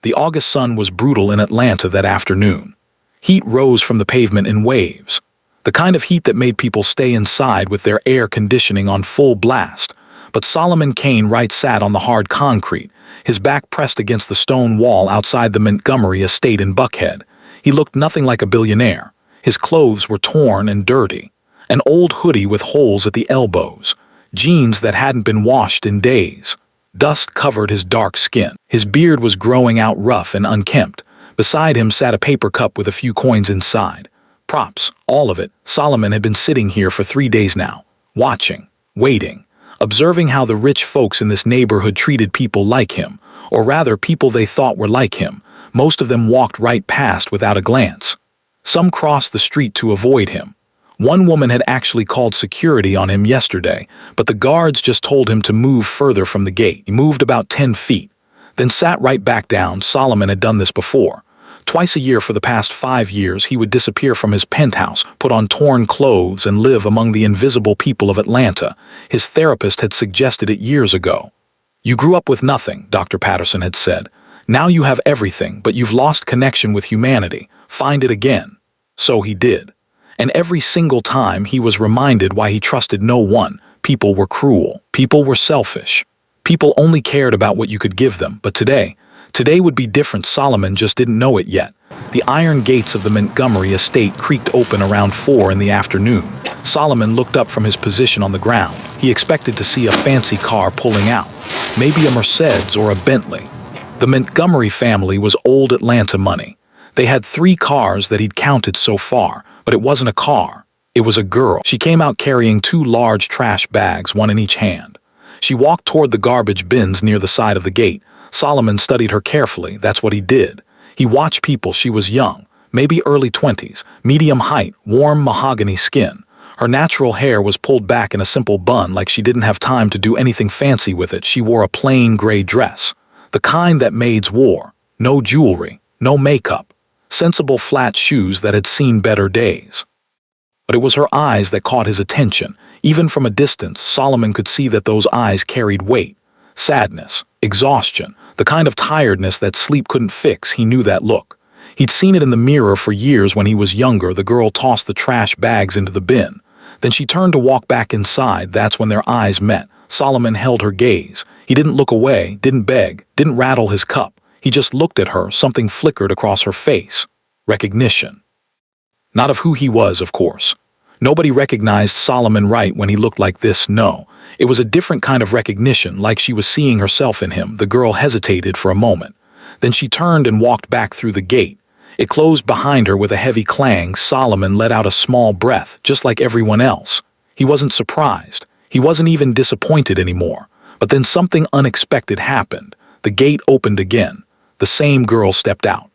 The August sun was brutal in Atlanta that afternoon. Heat rose from the pavement in waves. The kind of heat that made people stay inside with their air conditioning on full blast. But Solomon Kane Wright sat on the hard concrete, his back pressed against the stone wall outside the Montgomery estate in Buckhead. He looked nothing like a billionaire. His clothes were torn and dirty. An old hoodie with holes at the elbows. Jeans that hadn't been washed in days. Dust covered his dark skin. His beard was growing out rough and unkempt. Beside him sat a paper cup with a few coins inside. Props, all of it. Solomon had been sitting here for 3 days now, watching, waiting, observing how the rich folks in this neighborhood treated people like him, or rather people they thought were like him. Most of them walked right past without a glance. Some crossed the street to avoid him. One woman had actually called security on him yesterday, but the guards just told him to move further from the gate. He moved about 10 feet, then sat right back down. Solomon had done this before. Twice a year for the past 5 years, he would disappear from his penthouse, put on torn clothes, and live among the invisible people of Atlanta. His therapist had suggested it years ago. "You grew up with nothing," Dr. Patterson had said. "Now you have everything, but you've lost connection with humanity. Find it again." So he did. And every single time he was reminded why he trusted no one. People were cruel. People were selfish. People only cared about what you could give them. But today would be different. Solomon just didn't know it yet. The iron gates of the Montgomery estate creaked open around 4 in the afternoon. Solomon looked up from his position on the ground. He expected to see a fancy car pulling out. Maybe a Mercedes or a Bentley. The Montgomery family was old Atlanta money. They had 3 cars that he'd counted so far, but it wasn't a car. It was a girl. She came out carrying 2 large trash bags, one in each hand. She walked toward the garbage bins near the side of the gate. Solomon studied her carefully. That's what he did. He watched people. She was young, maybe early 20s, medium height, warm mahogany skin. Her natural hair was pulled back in a simple bun, like she didn't have time to do anything fancy with it. She wore a plain gray dress, the kind that maids wore. No jewelry, no makeup. Sensible flat shoes that had seen better days. But it was her eyes that caught his attention. Even from a distance, Solomon could see that those eyes carried weight. Sadness, exhaustion, the kind of tiredness that sleep couldn't fix. He knew that look. He'd seen it in the mirror for years when he was younger. The girl tossed the trash bags into the bin. Then she turned to walk back inside. That's when their eyes met. Solomon held her gaze. He didn't look away, didn't beg, didn't rattle his cup. He just looked at her. Something flickered across her face. Recognition. Not of who he was, of course. Nobody recognized Solomon Wright when he looked like this, no. It was a different kind of recognition, like she was seeing herself in him. The girl hesitated for a moment. Then she turned and walked back through the gate. It closed behind her with a heavy clang. Solomon let out a small breath, just like everyone else. He wasn't surprised. He wasn't even disappointed anymore. But then something unexpected happened. The gate opened again. The same girl stepped out.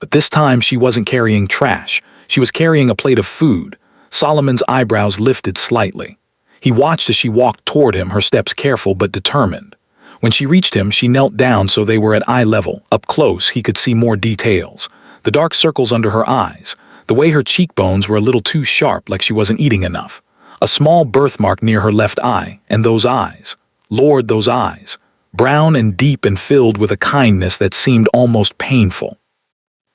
But this time she wasn't carrying trash. She was carrying a plate of food. Solomon's eyebrows lifted slightly. He watched as she walked toward him, her steps careful but determined. When she reached him, she knelt down so they were at eye level. Up close, he could see more details. The dark circles under her eyes. The way her cheekbones were a little too sharp, like she wasn't eating enough. A small birthmark near her left eye. And those eyes. Lord, those eyes. Brown and deep and filled with a kindness that seemed almost painful.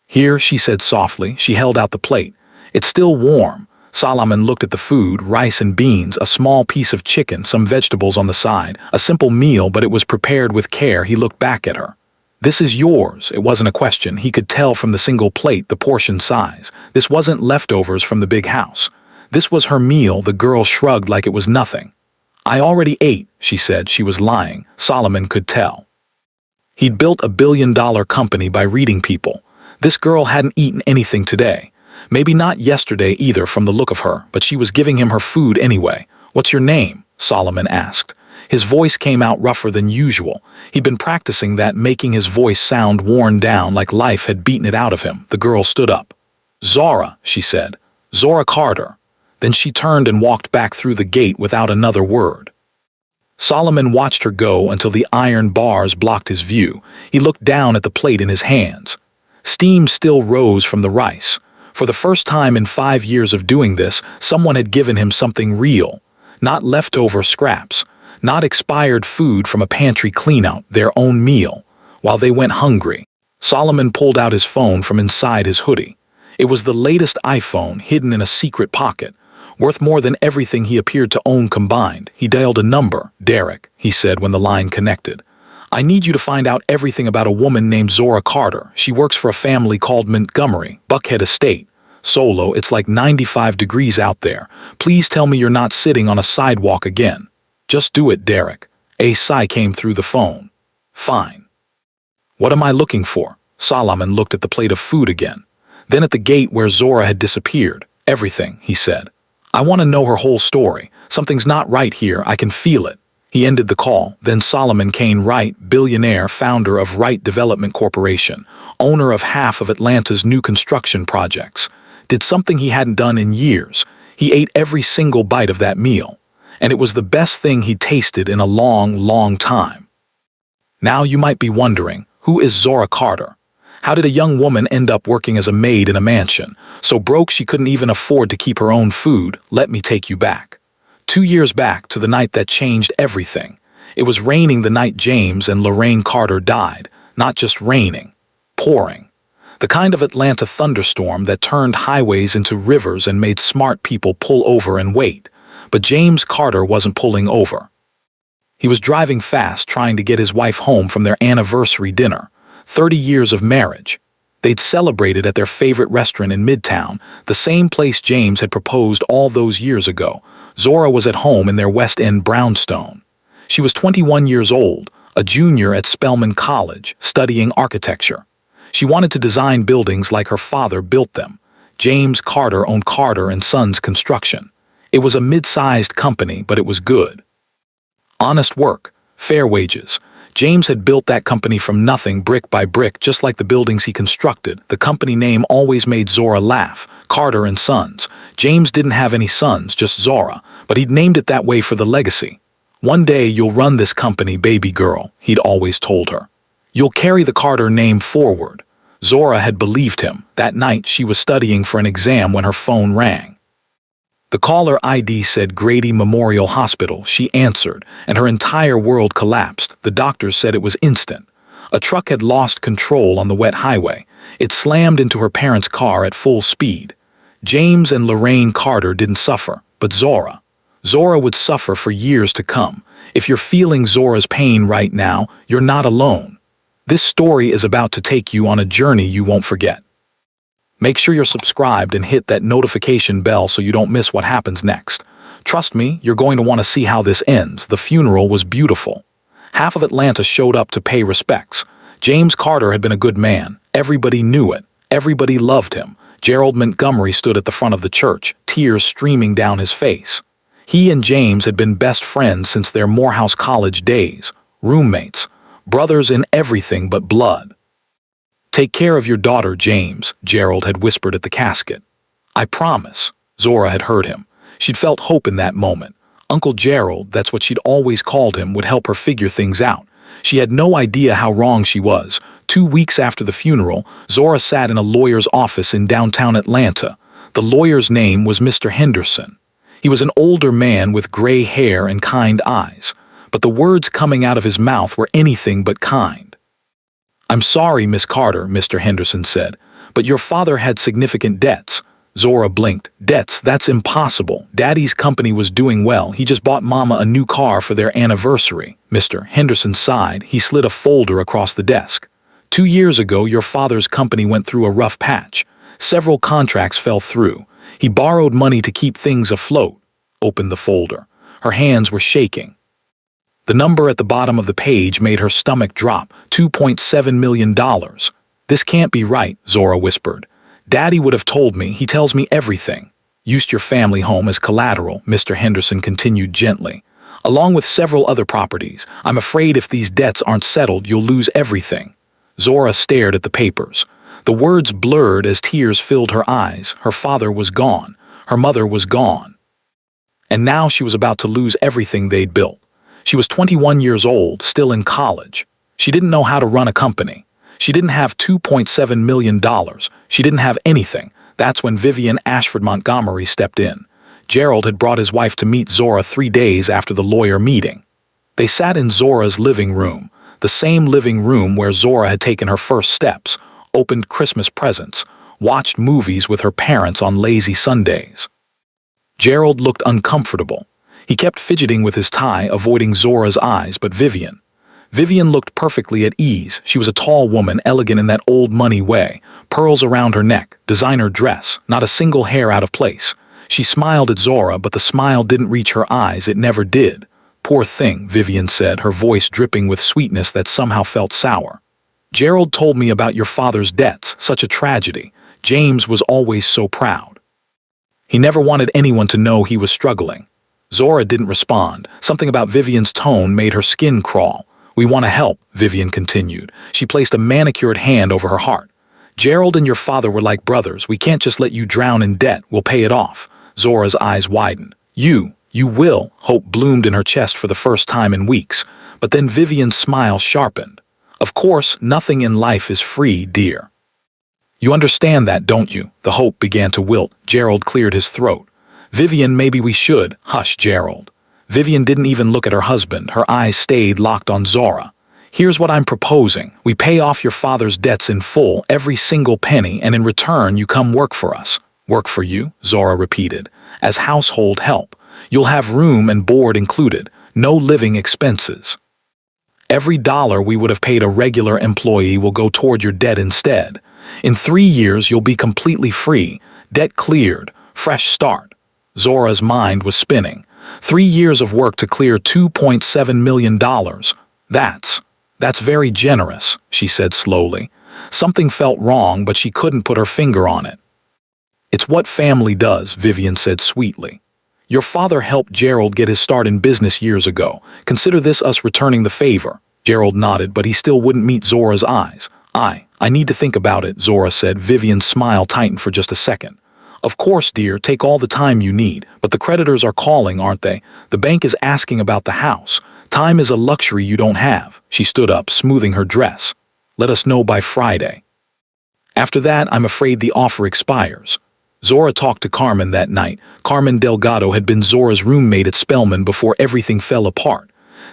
"Here," she said softly. She held out the plate. "It's still warm." Solomon looked at the food, rice and beans, a small piece of chicken, some vegetables on the side. A simple meal, but it was prepared with care. He looked back at her. "This is yours." It wasn't a question. He could tell from the single plate, the portion size. This wasn't leftovers from the big house. This was her meal. The girl shrugged like it was nothing. "I already ate," she said. She was lying. Solomon could tell. He'd built a billion-dollar company by reading people. This girl hadn't eaten anything today. Maybe not yesterday either from the look of her, but she was giving him her food anyway. "What's your name?" Solomon asked. His voice came out rougher than usual. He'd been practicing that, making his voice sound worn down, like life had beaten it out of him. The girl stood up. "Zora," she said. "Zora Carter." Then she turned and walked back through the gate without another word. Solomon watched her go until the iron bars blocked his view. He looked down at the plate in his hands. Steam still rose from the rice. For the first time in 5 years of doing this, someone had given him something real. Not leftover scraps. Not expired food from a pantry cleanout, their own meal. While they went hungry. Solomon pulled out his phone from inside his hoodie. It was the latest iPhone hidden in a secret pocket, worth more than everything he appeared to own combined. He dialed a number. "Derek," he said when the line connected. "I need you to find out everything about a woman named Zora Carter. She works for a family called Montgomery, Buckhead Estate. Solo, it's like 95 degrees out there. Please tell me you're not sitting on a sidewalk again. Just do it, Derek." A sigh came through the phone. "Fine." "What am I looking for?" Solomon looked at the plate of food again. Then at the gate where Zora had disappeared. "Everything," he said. "I want to know her whole story. Something's not right here, I can feel it." He ended the call. Then Solomon Kane Wright, billionaire, founder of Wright Development Corporation, owner of half of Atlanta's new construction projects, did something he hadn't done in years. He ate every single bite of that meal. And it was the best thing he'd tasted in a long, long time. Now you might be wondering, who is Zora Carter? How did a young woman end up working as a maid in a mansion, so broke she couldn't even afford to keep her own food? Let me take you back. 2 years back to the night that changed everything. It was raining the night James and Lorraine Carter died. Not just raining, pouring. The kind of Atlanta thunderstorm that turned highways into rivers and made smart people pull over and wait. But James Carter wasn't pulling over. He was driving fast, trying to get his wife home from their anniversary dinner. 30 years of marriage. They'd celebrated at their favorite restaurant in Midtown, the same place James had proposed all those years ago. Zora was at home in their West End brownstone. She was 21 years old, a junior at Spelman College, studying architecture. She wanted to design buildings like her father built them. James Carter owned Carter and Sons Construction. It was a mid-sized company, but it was good. Honest work, fair wages. James had built that company from nothing, brick by brick, just like the buildings he constructed. The company name always made Zora laugh. Carter and Sons. James didn't have any sons, just Zora, but he'd named it that way for the legacy. "One day you'll run this company, baby girl," he'd always told her. "You'll carry the Carter name forward." Zora had believed him. That night she was studying for an exam when her phone rang. The caller ID said Grady Memorial Hospital. She answered, and her entire world collapsed. The doctors said it was instant. A truck had lost control on the wet highway. It slammed into her parents' car at full speed. James and Lorraine Carter didn't suffer, but Zora. Zora would suffer for years to come. If you're feeling Zora's pain right now, you're not alone. This story is about to take you on a journey you won't forget. Make sure you're subscribed and hit that notification bell so you don't miss what happens next. Trust me, you're going to want to see how this ends. The funeral was beautiful. Half of Atlanta showed up to pay respects. James Carter had been a good man. Everybody knew it. Everybody loved him. Gerald Montgomery stood at the front of the church, tears streaming down his face. He and James had been best friends since their Morehouse College days. Roommates. Brothers in everything but blood. "Take care of your daughter, James," Gerald had whispered at the casket. "I promise." Zora had heard him. She'd felt hope in that moment. Uncle Gerald, that's what she'd always called him, would help her figure things out. She had no idea how wrong she was. 2 weeks after the funeral, Zora sat in a lawyer's office in downtown Atlanta. The lawyer's name was Mr. Henderson. He was an older man with gray hair and kind eyes, but the words coming out of his mouth were anything but kind. "I'm sorry, Miss Carter," Mr. Henderson said, "but your father had significant debts." Zora blinked. "Debts? That's impossible. Daddy's company was doing well. He just bought Mama a new car for their anniversary." Mr. Henderson sighed. He slid a folder across the desk. 2 years ago, your father's company went through a rough patch. Several contracts fell through. He borrowed money to keep things afloat." Opened the folder. Her hands were shaking. The number at the bottom of the page made her stomach drop. $2.7 million. "This can't be right," Zora whispered. "Daddy would have told me. He tells me everything." "Used your family home as collateral," Mr. Henderson continued gently, "along with several other properties. I'm afraid if these debts aren't settled, you'll lose everything." Zora stared at the papers. The words blurred as tears filled her eyes. Her father was gone. Her mother was gone. And now she was about to lose everything they'd built. She was 21 years old, still in college. She didn't know how to run a company. She didn't have $2.7 million. She didn't have anything. That's when Vivian Ashford Montgomery stepped in. Gerald had brought his wife to meet Zora 3 days after the lawyer meeting. They sat in Zora's living room. the same living room where Zora had taken her first steps, opened Christmas presents, watched movies with her parents on lazy Sundays. Gerald looked uncomfortable. He kept fidgeting with his tie, avoiding Zora's eyes, but Vivian looked perfectly at ease. She was a tall woman, elegant in that old money way, pearls around her neck, designer dress, not a single hair out of place. She smiled at Zora, but the smile didn't reach her eyes. It never did. "Poor thing," Vivian said, her voice dripping with sweetness that somehow felt sour. "Gerald told me about your father's debts, such a tragedy. James was always so proud. He never wanted anyone to know he was struggling." Zora didn't respond. Something about Vivian's tone made her skin crawl. "We want to help," Vivian continued. She placed a manicured hand over her heart. "Gerald and your father were like brothers. We can't just let you drown in debt. We'll pay it off." Zora's eyes widened. You will," hope bloomed in her chest for the first time in weeks. But then Vivian's smile sharpened. "Of course, nothing in life is free, dear. You understand that, don't you?" The hope began to wilt. Gerald cleared his throat. "Vivian, maybe we should." "Hush, Gerald." Vivian didn't even look at her husband. Her eyes stayed locked on Zora. "Here's what I'm proposing. We pay off your father's debts in full, every single penny, and in return you come work for us." "Work for you?" Zora repeated. "As household help. You'll have room and board included, no living expenses. Every dollar we would have paid a regular employee will go toward your debt instead. In 3 years you'll be completely free, debt cleared, fresh start." Zora's mind was spinning. 3 years of work to clear $2.7 million. That's very generous," she said slowly. Something felt wrong, but she couldn't put her finger on it. "It's what family does," Vivian said sweetly. "Your father helped Gerald get his start in business years ago. Consider this us returning the favor." Gerald nodded, but he still wouldn't meet Zora's eyes. I need to think about it," Zora said. Vivian's smile tightened for just a second. "Of course, dear, take all the time you need, but the creditors are calling, aren't they? The bank is asking about the house. Time is a luxury you don't have." She stood up, smoothing her dress. "Let us know by Friday. After that, I'm afraid the offer expires." Zora talked to Carmen that night. Carmen Delgado had been Zora's roommate at Spelman before everything fell apart.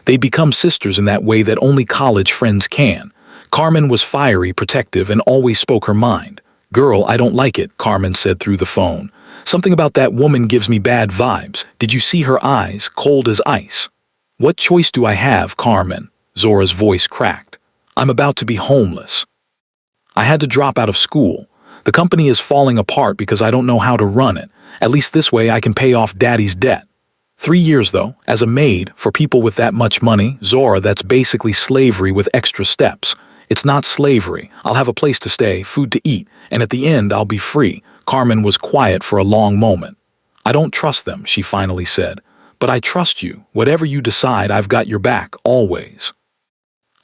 They'd become sisters in that way that only college friends can. Carmen was fiery, protective, and always spoke her mind. "Girl, I don't like it," Carmen said through the phone. "Something about that woman gives me bad vibes. Did you see her eyes, cold as ice?" "What choice do I have, Carmen?" Zora's voice cracked. "I'm about to be homeless. I had to drop out of school. The company is falling apart because I don't know how to run it. At least this way I can pay off Daddy's debt. 3 years, though, as a maid, for people with that much money, Zora, that's basically slavery with extra steps. It's not slavery. I'll have a place to stay, food to eat, and at the end I'll be free." Carmen was quiet for a long moment. "I don't trust them," she finally said. "But I trust you. Whatever you decide, I've got your back, always."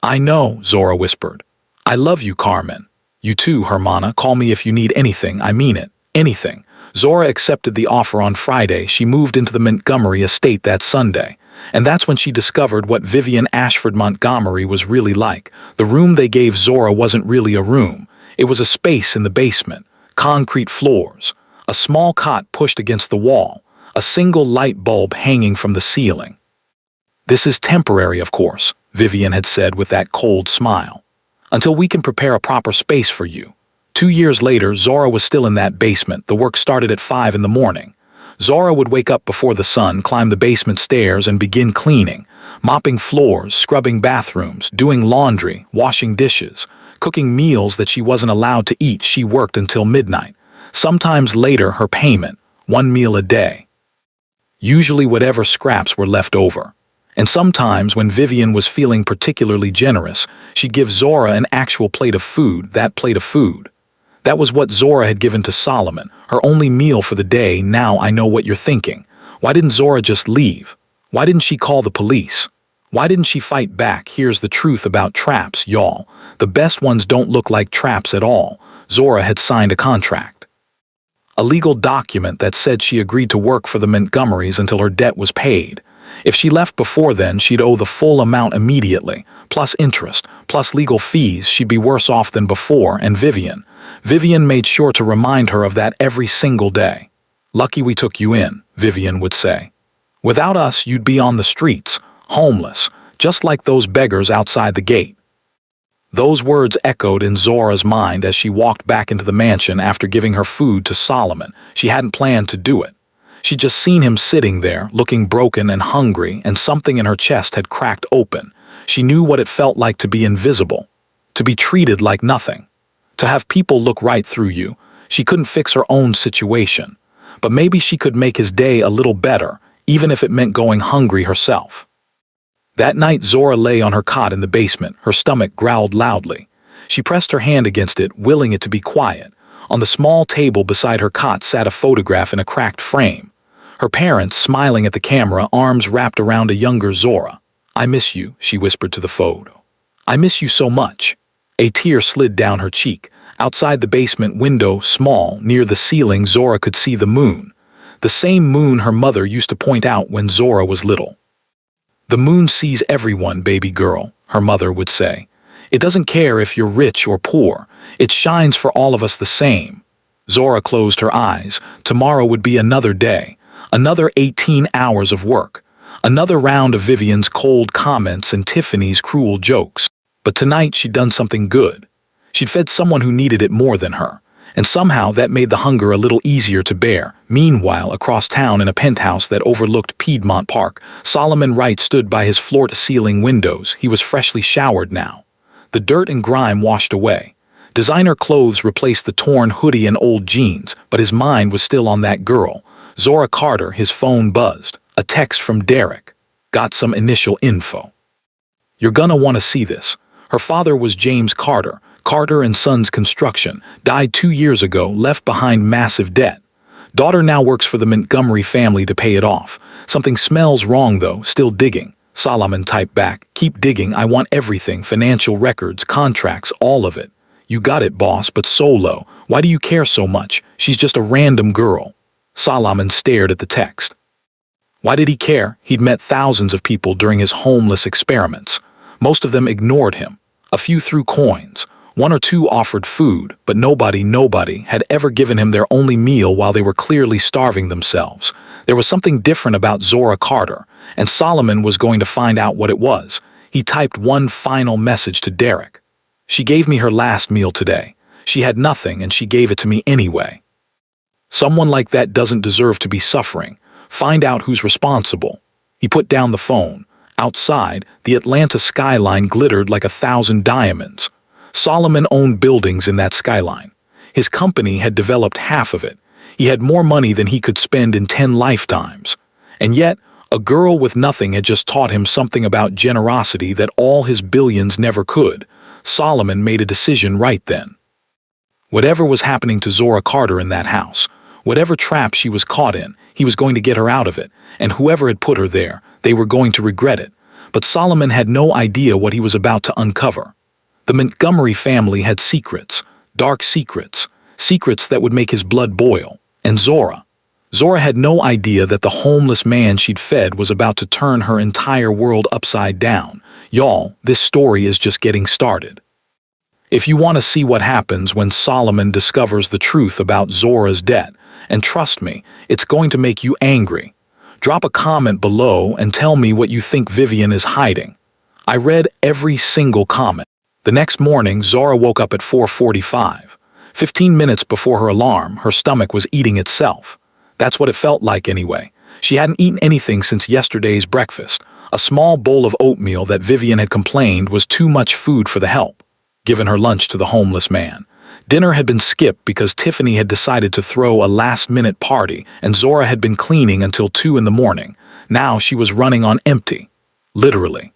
"I know," Zora whispered. "I love you, Carmen." "You too, Hermana. Call me if you need anything. I mean it. Anything." Zora accepted the offer on Friday. She moved into the Montgomery estate that Sunday. And that's when she discovered what Vivian Ashford Montgomery was really like. The room they gave Zora wasn't really a room. It was a space in the basement. Concrete floors. A small cot pushed against the wall. A single light bulb hanging from the ceiling. "This is temporary, of course," Vivian had said with that cold smile. "Until we can prepare a proper space for you." 2 years later, Zora was still in that basement. The work started at 5 in the morning. Zora would wake up before the sun, climb the basement stairs, and begin cleaning, mopping floors, scrubbing bathrooms, doing laundry, washing dishes, cooking meals that she wasn't allowed to eat. She worked until midnight. Sometimes later, her payment, 1 meal a day. Usually whatever scraps were left over. And sometimes, when Vivian was feeling particularly generous, she'd give Zora an actual plate of food, that plate of food. That was what Zora had given to Solomon, her only meal for the day. Now I know what you're thinking. Why didn't Zora just leave? Why didn't she call the police? Why didn't she fight back? Here's the truth about traps, y'all. The best ones don't look like traps at all. Zora had signed a contract. A legal document that said she agreed to work for the Montgomerys until her debt was paid. If she left before then, she'd owe the full amount immediately, plus interest, plus legal fees. She'd be worse off than before, and Vivian made sure to remind her of that every single day. "Lucky we took you in," Vivian would say. "Without us, you'd be on the streets, homeless, just like those beggars outside the gate." Those words echoed in Zora's mind as she walked back into the mansion after giving her food to Solomon. She hadn't planned to do it. She'd just seen him sitting there, looking broken and hungry, and something in her chest had cracked open. She knew what it felt like to be invisible, to be treated like nothing, to have people look right through you. She couldn't fix her own situation, but maybe she could make his day a little better, even if it meant going hungry herself. That night, Zora lay on her cot in the basement. Her stomach growled loudly. She pressed her hand against it, willing it to be quiet. On the small table beside her cot sat a photograph in a cracked frame. Her parents, smiling at the camera, arms wrapped around a younger Zora. "I miss you," she whispered to the photo. "I miss you so much." A tear slid down her cheek. Outside the basement window, small, near the ceiling, Zora could see the moon. The same moon her mother used to point out when Zora was little. "The moon sees everyone, baby girl," her mother would say. "It doesn't care if you're rich or poor. It shines for all of us the same." Zora closed her eyes. Tomorrow would be another day. Another 18 hours of work. Another round of Vivian's cold comments and Tiffany's cruel jokes. But tonight she'd done something good. She'd fed someone who needed it more than her, and somehow that made the hunger a little easier to bear. Meanwhile, across town in a penthouse that overlooked Piedmont Park, Solomon Wright stood by his floor-to-ceiling windows. He was freshly showered now. The dirt and grime washed away. Designer clothes replaced the torn hoodie and old jeans, but his mind was still on that girl. Zora Carter. His phone buzzed. A text from Derek. "Got some initial info. You're gonna want to see this." Her father was James Carter. Carter and Sons Construction. Died 2 years ago, left behind massive debt. Daughter now works for the Montgomery family to pay it off. "Something smells wrong though, still digging." Solomon typed back, "Keep digging, I want everything, financial records, contracts, all of it." "You got it, boss, but solo. Why do you care so much? She's just a random girl." Solomon stared at the text. Why did he care? He'd met thousands of people during his homeless experiments. Most of them ignored him. A few threw coins. One or two offered food, but nobody had ever given him their only meal while they were clearly starving themselves. There was something different about Zora Carter, and Solomon was going to find out what it was. He typed one final message to Derek. "She gave me her last meal today. She had nothing and she gave it to me anyway." Someone like that doesn't deserve to be suffering. Find out who's responsible. He put down the phone. Outside, the Atlanta skyline glittered like 1,000 diamonds. Solomon owned buildings in that skyline. His company had developed half of it. He had more money than he could spend in 10 lifetimes. And yet, a girl with nothing had just taught him something about generosity that all his billions never could. Solomon made a decision right then. Whatever was happening to Zora Carter in that house, whatever trap she was caught in, he was going to get her out of it, and whoever had put her there, they were going to regret it. But Solomon had no idea what he was about to uncover. The Montgomery family had secrets, dark secrets, secrets that would make his blood boil. And Zora had no idea that the homeless man she'd fed was about to turn her entire world upside down. Y'all, this story is just getting started. If you want to see what happens when Solomon discovers the truth about Zora's debt, and trust me, it's going to make you angry. Drop a comment below and tell me what you think Vivian is hiding. I read every single comment. The next morning, Zora woke up at 4:45. 15 minutes before her alarm, her stomach was eating itself. That's what it felt like anyway. She hadn't eaten anything since yesterday's breakfast. A small bowl of oatmeal that Vivian had complained was too much food for the help. Given her lunch to the homeless man. Dinner had been skipped because Tiffany had decided to throw a last-minute party, and Zora had been cleaning until 2 in the morning. Now she was running on empty. Literally.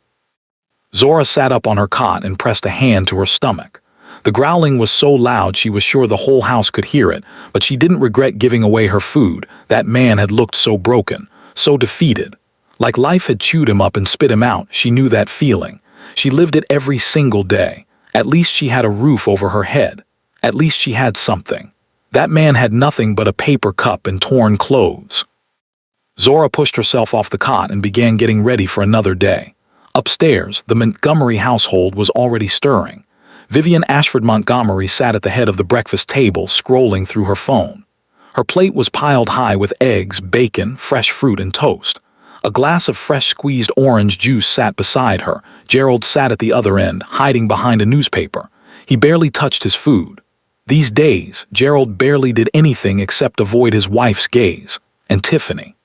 Zora sat up on her cot and pressed a hand to her stomach. The growling was so loud she was sure the whole house could hear it, but she didn't regret giving away her food. That man had looked so broken, so defeated. Like life had chewed him up and spit him out. She knew that feeling. She lived it every single day. At least she had a roof over her head. At least she had something. That man had nothing but a paper cup and torn clothes. Zora pushed herself off the cot and began getting ready for another day. Upstairs, the Montgomery household was already stirring. Vivian Ashford Montgomery sat at the head of the breakfast table, scrolling through her phone. Her plate was piled high with eggs, bacon, fresh fruit, and toast. A glass of fresh squeezed orange juice sat beside her. Gerald sat at the other end, hiding behind a newspaper. He barely touched his food. These days, Gerald barely did anything except avoid his wife's gaze. And Tiffany.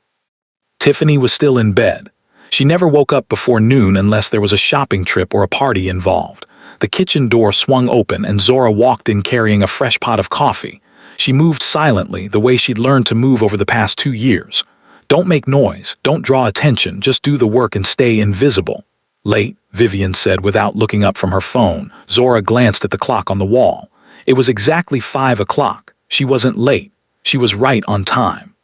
Tiffany was still in bed. She never woke up before noon unless there was a shopping trip or a party involved. The kitchen door swung open and Zora walked in carrying a fresh pot of coffee. She moved silently, the way she'd learned to move over the past 2 years. Don't make noise, don't draw attention, just do the work and stay invisible. Late, Vivian said without looking up from her phone. Zora glanced at the clock on the wall. It was exactly 5 o'clock. She wasn't late. She was right on time.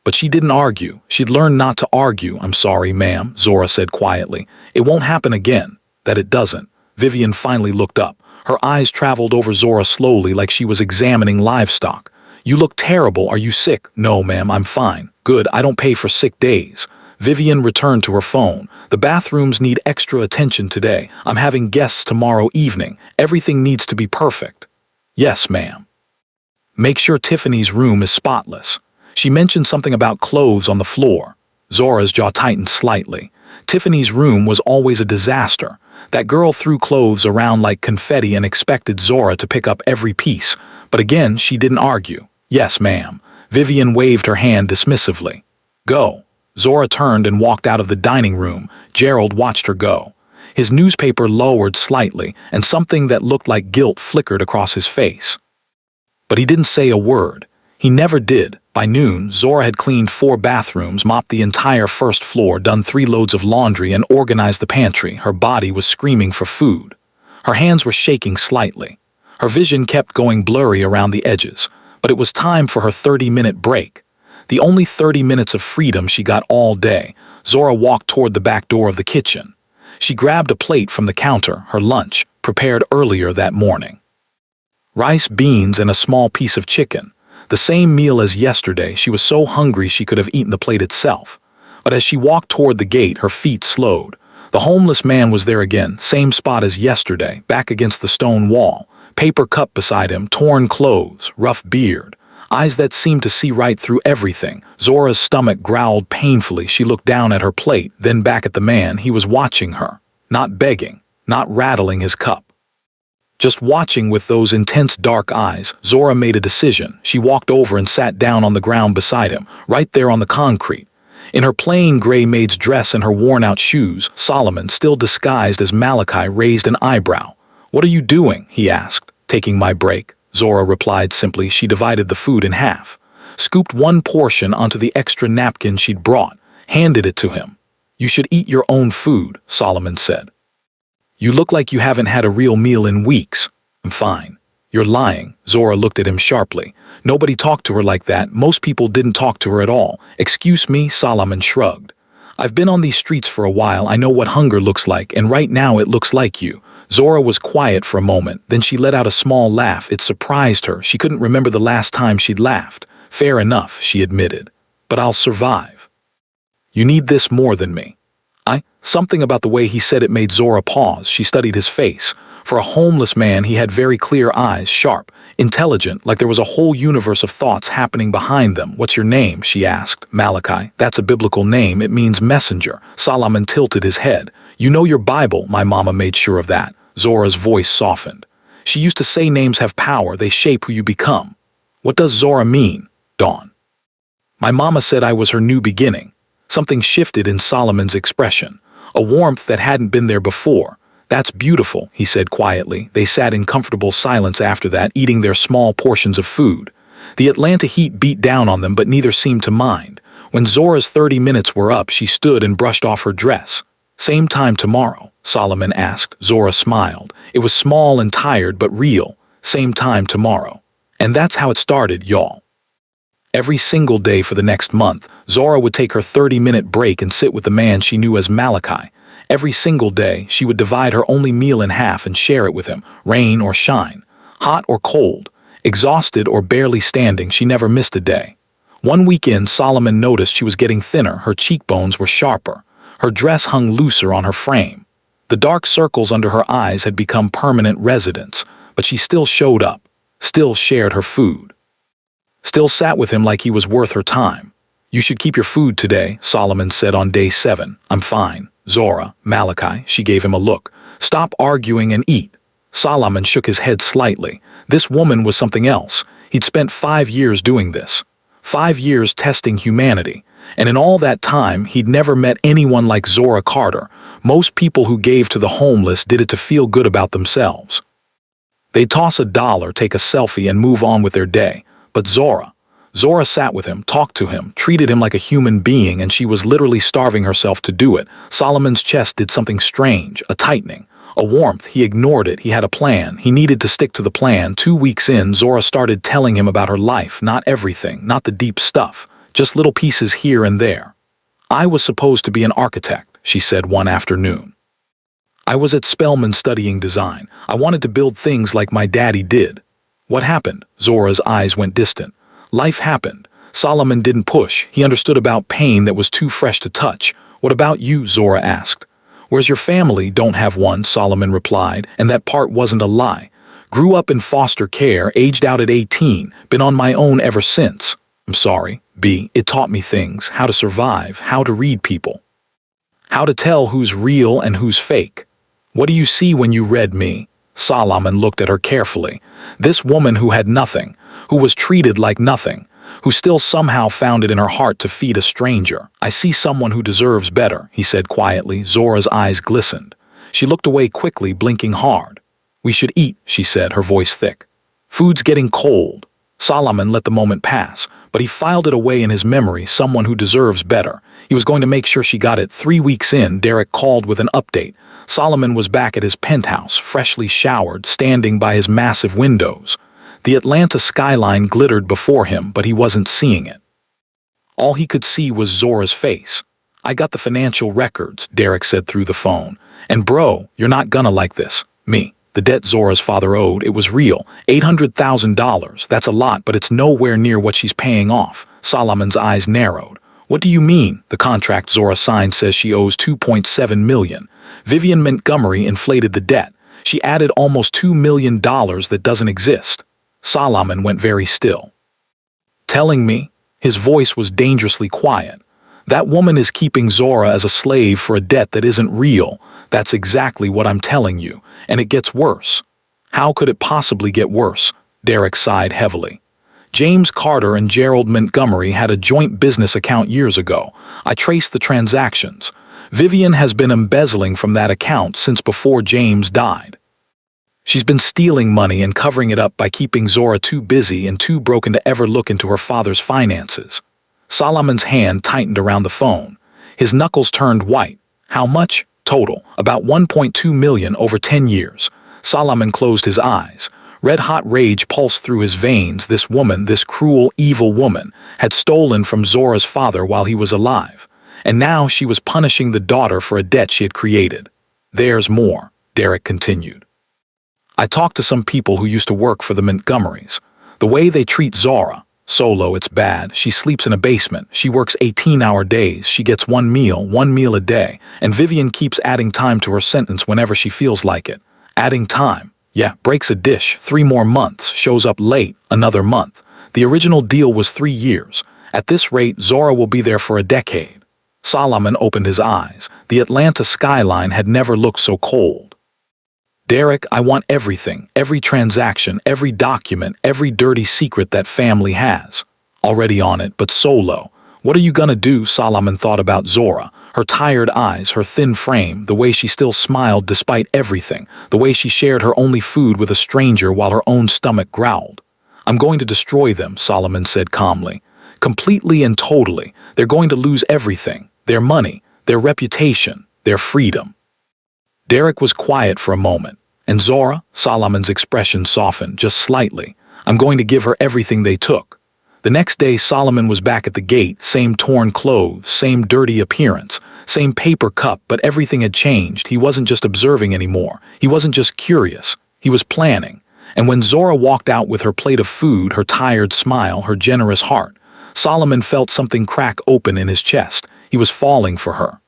But she didn't argue. She'd learned not to argue. "I'm sorry, ma'am," Zora said quietly. "It won't happen again." "That it doesn't." Vivian finally looked up. Her eyes traveled over Zora slowly like she was examining livestock. "You look terrible. Are you sick?" "No, ma'am, I'm fine." "Good, I don't pay for sick days." Vivian returned to her phone. "The bathrooms need extra attention today. I'm having guests tomorrow evening. Everything needs to be perfect." "Yes, ma'am." "Make sure Tiffany's room is spotless." She mentioned something about clothes on the floor. Zora's jaw tightened slightly. Tiffany's room was always a disaster. That girl threw clothes around like confetti and expected Zora to pick up every piece. But again, she didn't argue. "Yes, ma'am." Vivian waved her hand dismissively. "Go." Zora turned and walked out of the dining room. Gerald watched her go. His newspaper lowered slightly, and something that looked like guilt flickered across his face. But he didn't say a word. He never did. By noon, Zora had cleaned 4 bathrooms, mopped the entire first floor, done 3 loads of laundry, and organized the pantry. Her body was screaming for food. Her hands were shaking slightly. Her vision kept going blurry around the edges. But it was time for her 30-minute break. The only 30 minutes of freedom she got all day. Zora walked toward the back door of the kitchen. She grabbed a plate from the counter, her lunch, prepared earlier that morning. Rice, beans, and a small piece of chicken. The same meal as yesterday. She was so hungry she could have eaten the plate itself. But as she walked toward the gate, her feet slowed. The homeless man was there again, same spot as yesterday, back against the stone wall. Paper cup beside him, torn clothes, rough beard. Eyes that seemed to see right through everything. Zora's stomach growled painfully. She looked down at her plate, then back at the man. He was watching her. Not begging, not rattling his cup. Just watching with those intense dark eyes. Zora made a decision. She walked over and sat down on the ground beside him, right there on the concrete. In her plain gray maid's dress and her worn-out shoes, Solomon, still disguised as Malachi, raised an eyebrow. "What are you doing?" he asked. "Taking my break," Zora replied simply. She divided the food in half, scooped one portion onto the extra napkin she'd brought, handed it to him. "You should eat your own food," Solomon said. "You look like you haven't had a real meal in weeks." "I'm fine." "You're lying." Zora looked at him sharply. Nobody talked to her like that. Most people didn't talk to her at all. "Excuse me," Solomon shrugged. "I've been on these streets for a while. I know what hunger looks like, and right now it looks like you." Zora was quiet for a moment, then she let out a small laugh. It surprised her. She couldn't remember the last time she'd laughed. "Fair enough," she admitted. "But I'll survive." "You need this more than me." Something about the way he said it made Zora pause. She studied his face. For a homeless man, he had very clear eyes, sharp, intelligent, like there was a whole universe of thoughts happening behind them. "What's your name?" she asked. "Malachi." "That's a biblical name. It means messenger." Solomon tilted his head. "You know your Bible." "My mama made sure of that." Zora's voice softened. "She used to say names have power. They shape who you become." "What does Zora mean?" "Dawn." "My mama said I was her new beginning." Something shifted in Solomon's expression. A warmth that hadn't been there before. "That's beautiful," he said quietly. They sat in comfortable silence after that, eating their small portions of food. The Atlanta heat beat down on them, but neither seemed to mind. When Zora's 30 minutes were up, she stood and brushed off her dress. "Same time tomorrow?" Solomon asked. Zora smiled. It was small and tired, but real. "Same time tomorrow." And that's how it started, y'all. Every single day for the next month, Zora would take her 30-minute break and sit with the man she knew as Malachi. Every single day, she would divide her only meal in half and share it with him, rain or shine, hot or cold, exhausted or barely standing. She never missed a day. One weekend, Solomon noticed she was getting thinner. Her cheekbones were sharper. Her dress hung looser on her frame. The dark circles under her eyes had become permanent residents, but she still showed up, still shared her food. Still sat with him like he was worth her time. You should keep your food today, Solomon said on day 7. I'm fine. Zora, Malachi, she gave him a look. Stop arguing and eat. Solomon shook his head slightly. This woman was something else. He'd spent 5 years doing this. 5 years testing humanity. And in all that time, he'd never met anyone like Zora Carter. Most people who gave to the homeless did it to feel good about themselves. They'd toss $1, take a selfie, and move on with their day. But Zora sat with him, talked to him, treated him like a human being, and she was literally starving herself to do it. Solomon's chest did something strange, a tightening, a warmth. He ignored it. He had a plan. He needed to stick to the plan. 2 weeks in, Zora started telling him about her life, not everything, not the deep stuff, just little pieces here and there. I was supposed to be an architect, she said one afternoon. I was at Spelman studying design. I wanted to build things like my daddy did. What happened? Zora's eyes went distant. Life happened. Solomon didn't push. He understood about pain that was too fresh to touch. What about you? Zora asked. Where's your family? Don't have one, Solomon replied, and that part wasn't a lie. Grew up in foster care, aged out at 18, been on my own ever since. I'm sorry, B. It taught me things, how to survive, how to read people, how to tell who's real and who's fake. What do you see when you read me? Solomon looked at her carefully. This woman who had nothing, who was treated like nothing, who still somehow found it in her heart to feed a stranger. I see someone who deserves better, he said quietly. Zora's eyes glistened. She looked away quickly, blinking hard. We should eat, she said, her voice thick. Food's getting cold. Solomon let the moment pass, but he filed it away in his memory, someone who deserves better. He was going to make sure she got it. 3 weeks in, Derek called with an update. Solomon was back at his penthouse, freshly showered, standing by his massive windows. The Atlanta skyline glittered before him, but he wasn't seeing it. All he could see was Zora's face. I got the financial records, Derek said through the phone. And bro, you're not gonna like this. Me. The debt Zora's father owed, it was real. $800,000. That's a lot, but it's nowhere near what she's paying off. Solomon's eyes narrowed. What do you mean? The contract Zora signed says she owes $2.7 million. Vivian Montgomery inflated the debt. She added almost $2 million that doesn't exist. Solomon went very still. Telling me? His voice was dangerously quiet. That woman is keeping Zora as a slave for a debt that isn't real. That's exactly what I'm telling you. And it gets worse. How could it possibly get worse? Derek sighed heavily. James Carter and Gerald Montgomery had a joint business account years ago. I traced the transactions. Vivian has been embezzling from that account since before James died. She's been stealing money and covering it up by keeping Zora too busy and too broken to ever look into her father's finances. Solomon's hand tightened around the phone. His knuckles turned white. How much? Total. About $1.2 million over 10 years. Solomon closed his eyes. Red-hot rage pulsed through his veins. This woman, this cruel, evil woman, had stolen from Zora's father while he was alive. And now she was punishing the daughter for a debt she had created. There's more, Derek continued. I talked to some people who used to work for the Montgomerys. The way they treat Zora, Solo, it's bad. She sleeps in a basement. She works 18-hour days. She gets one meal a day. And Vivian keeps adding time to her sentence whenever she feels like it. Adding time. Yeah, breaks a dish, 3 more months, shows up late, another month. The original deal was 3 years. At this rate, Zora will be there for a decade. Solomon opened his eyes. The Atlanta skyline had never looked so cold. Derek, I want everything, every transaction, every document, every dirty secret that family has. Already on it, but Solo. What are you gonna do? Solomon thought about Zora. Her tired eyes, her thin frame, the way she still smiled despite everything, the way she shared her only food with a stranger while her own stomach growled. I'm going to destroy them, Solomon said calmly. Completely and totally. They're going to lose everything. Their money, their reputation, their freedom. Derek was quiet for a moment. And Zora? Solomon's expression softened just slightly. I'm going to give her everything they took. The next day, Solomon was back at the gate, same torn clothes, same dirty appearance, same paper cup, but everything had changed. He wasn't just observing anymore. He wasn't just curious. He was planning. And when Zora walked out with her plate of food, her tired smile, her generous heart, Solomon felt something crack open in his chest. He was falling for her.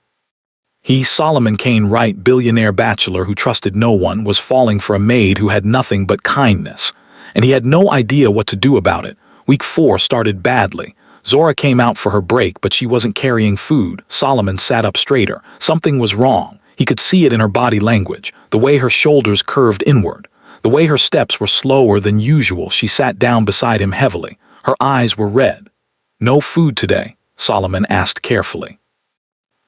He, Solomon Kane Wright, billionaire bachelor who trusted no one, was falling for a maid who had nothing but kindness. And he had no idea what to do about it. Week 4 started badly. Zora came out for her break, but she wasn't carrying food. Solomon sat up straighter. Something was wrong. He could see it in her body language, the way her shoulders curved inward, the way her steps were slower than usual. She sat down beside him heavily. Her eyes were red. "No food today?" Solomon asked carefully.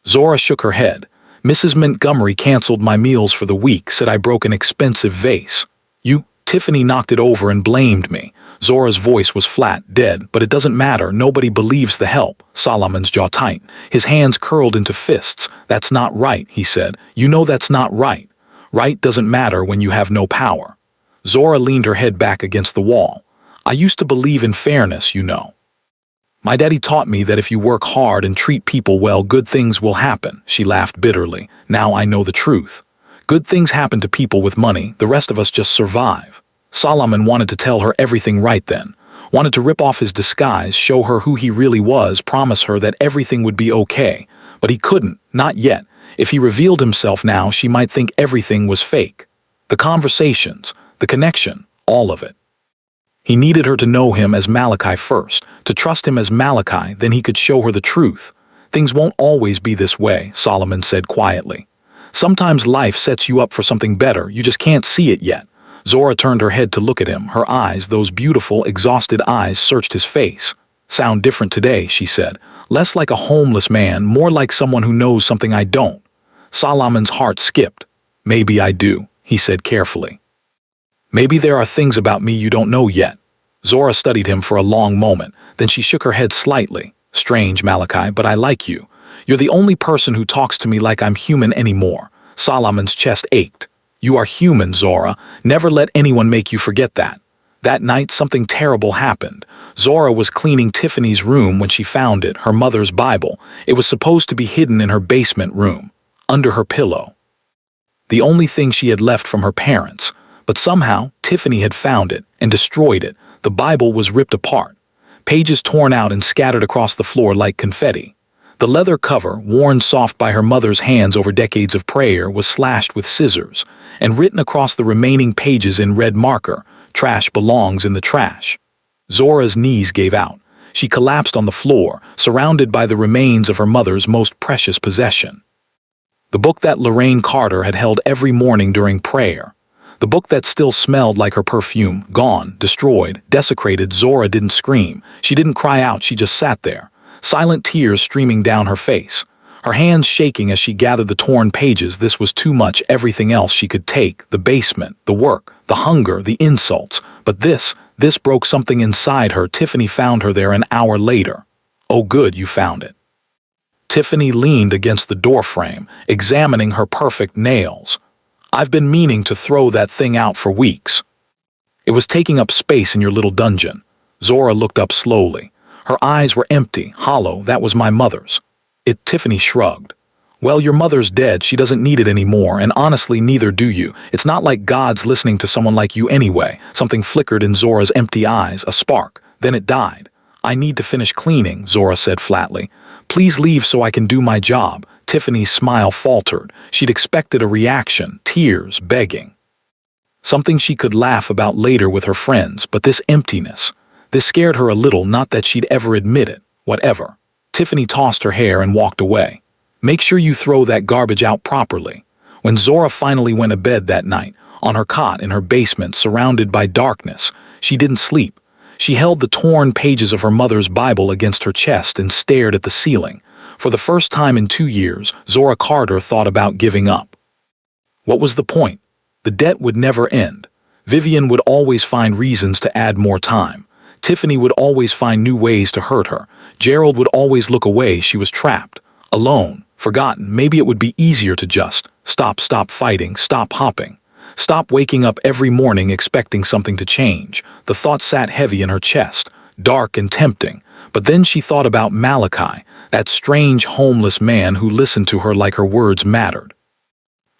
Zora shook her head. "Mrs. Montgomery canceled my meals for the week, said I broke an expensive vase." "You?" Tiffany knocked it over and blamed me. Zora's voice was flat, dead, but it doesn't matter. Nobody believes the help. Solomon's jaw tightened. His hands curled into fists. "That's not right," he said. "You know that's not right. Right doesn't matter when you have no power." Zora leaned her head back against the wall. "I used to believe in fairness, you know. My daddy taught me that if you work hard and treat people well, good things will happen." She laughed bitterly. "Now I know the truth. Good things happen to people with money. The rest of us just survive." Solomon wanted to tell her everything right then. Wanted to rip off his disguise, show her who he really was, promise her that everything would be okay. But he couldn't, not yet. If he revealed himself now, she might think everything was fake. The conversations, the connection, all of it. He needed her to know him as Malachi first, to trust him as Malachi, then he could show her the truth. "Things won't always be this way," Solomon said quietly. "Sometimes life sets you up for something better, you just can't see it yet." Zora turned her head to look at him. Her eyes, those beautiful, exhausted eyes, searched his face. "Sound different today," she said. "Less like a homeless man, more like someone who knows something I don't." Solomon's heart skipped. "Maybe I do," he said carefully. "Maybe there are things about me you don't know yet." Zora studied him for a long moment, then she shook her head slightly. "Strange, Malachi, but I like you. You're the only person who talks to me like I'm human anymore." Solomon's chest ached. "You are human, Zora. Never let anyone make you forget that." That night, something terrible happened. Zora was cleaning Tiffany's room when she found it, her mother's Bible. It was supposed to be hidden in her basement room, under her pillow. The only thing she had left from her parents. But somehow, Tiffany had found it and destroyed it. The Bible was ripped apart. Pages torn out and scattered across the floor like confetti. The leather cover, worn soft by her mother's hands over decades of prayer, was slashed with scissors, and written across the remaining pages in red marker, "Trash belongs in the trash." Zora's knees gave out. She collapsed on the floor, surrounded by the remains of her mother's most precious possession. The book that Lorraine Carter had held every morning during prayer. The book that still smelled like her perfume, gone, destroyed, desecrated. Zora didn't scream. She didn't cry out, she just sat there, silent tears streaming down her face, her hands shaking as she gathered the torn pages. This was too much, everything else she could take, the basement, the work, the hunger, the insults. But this broke something inside her. Tiffany found her there an hour later. "Oh good, you found it." Tiffany leaned against the doorframe, examining her perfect nails. "I've been meaning to throw that thing out for weeks. It was taking up space in your little dungeon." Zora looked up slowly. Her eyes were empty, hollow. "That was my mother's." Tiffany shrugged. "Well, your mother's dead. She doesn't need it anymore, and honestly, neither do you. It's not like God's listening to someone like you anyway." Something flickered in Zora's empty eyes, a spark. Then it died. "I need to finish cleaning," Zora said flatly. "Please leave so I can do my job." Tiffany's smile faltered. She'd expected a reaction, tears, begging. Something she could laugh about later with her friends, but this emptiness, this scared her a little, not that she'd ever admit it. Whatever. Tiffany tossed her hair and walked away. "Make sure you throw that garbage out properly." When Zora finally went to bed that night, on her cot in her basement, surrounded by darkness, she didn't sleep. She held the torn pages of her mother's Bible against her chest and stared at the ceiling. For the first time in 2 years, Zora Carter thought about giving up. What was the point? The debt would never end. Vivian would always find reasons to add more time. Tiffany would always find new ways to hurt her. Gerald would always look away. She was trapped, alone, forgotten. Maybe it would be easier to just stop fighting, stop hopping. Stop waking up every morning expecting something to change. The thought sat heavy in her chest, dark and tempting. But then she thought about Malachi, that strange homeless man who listened to her like her words mattered,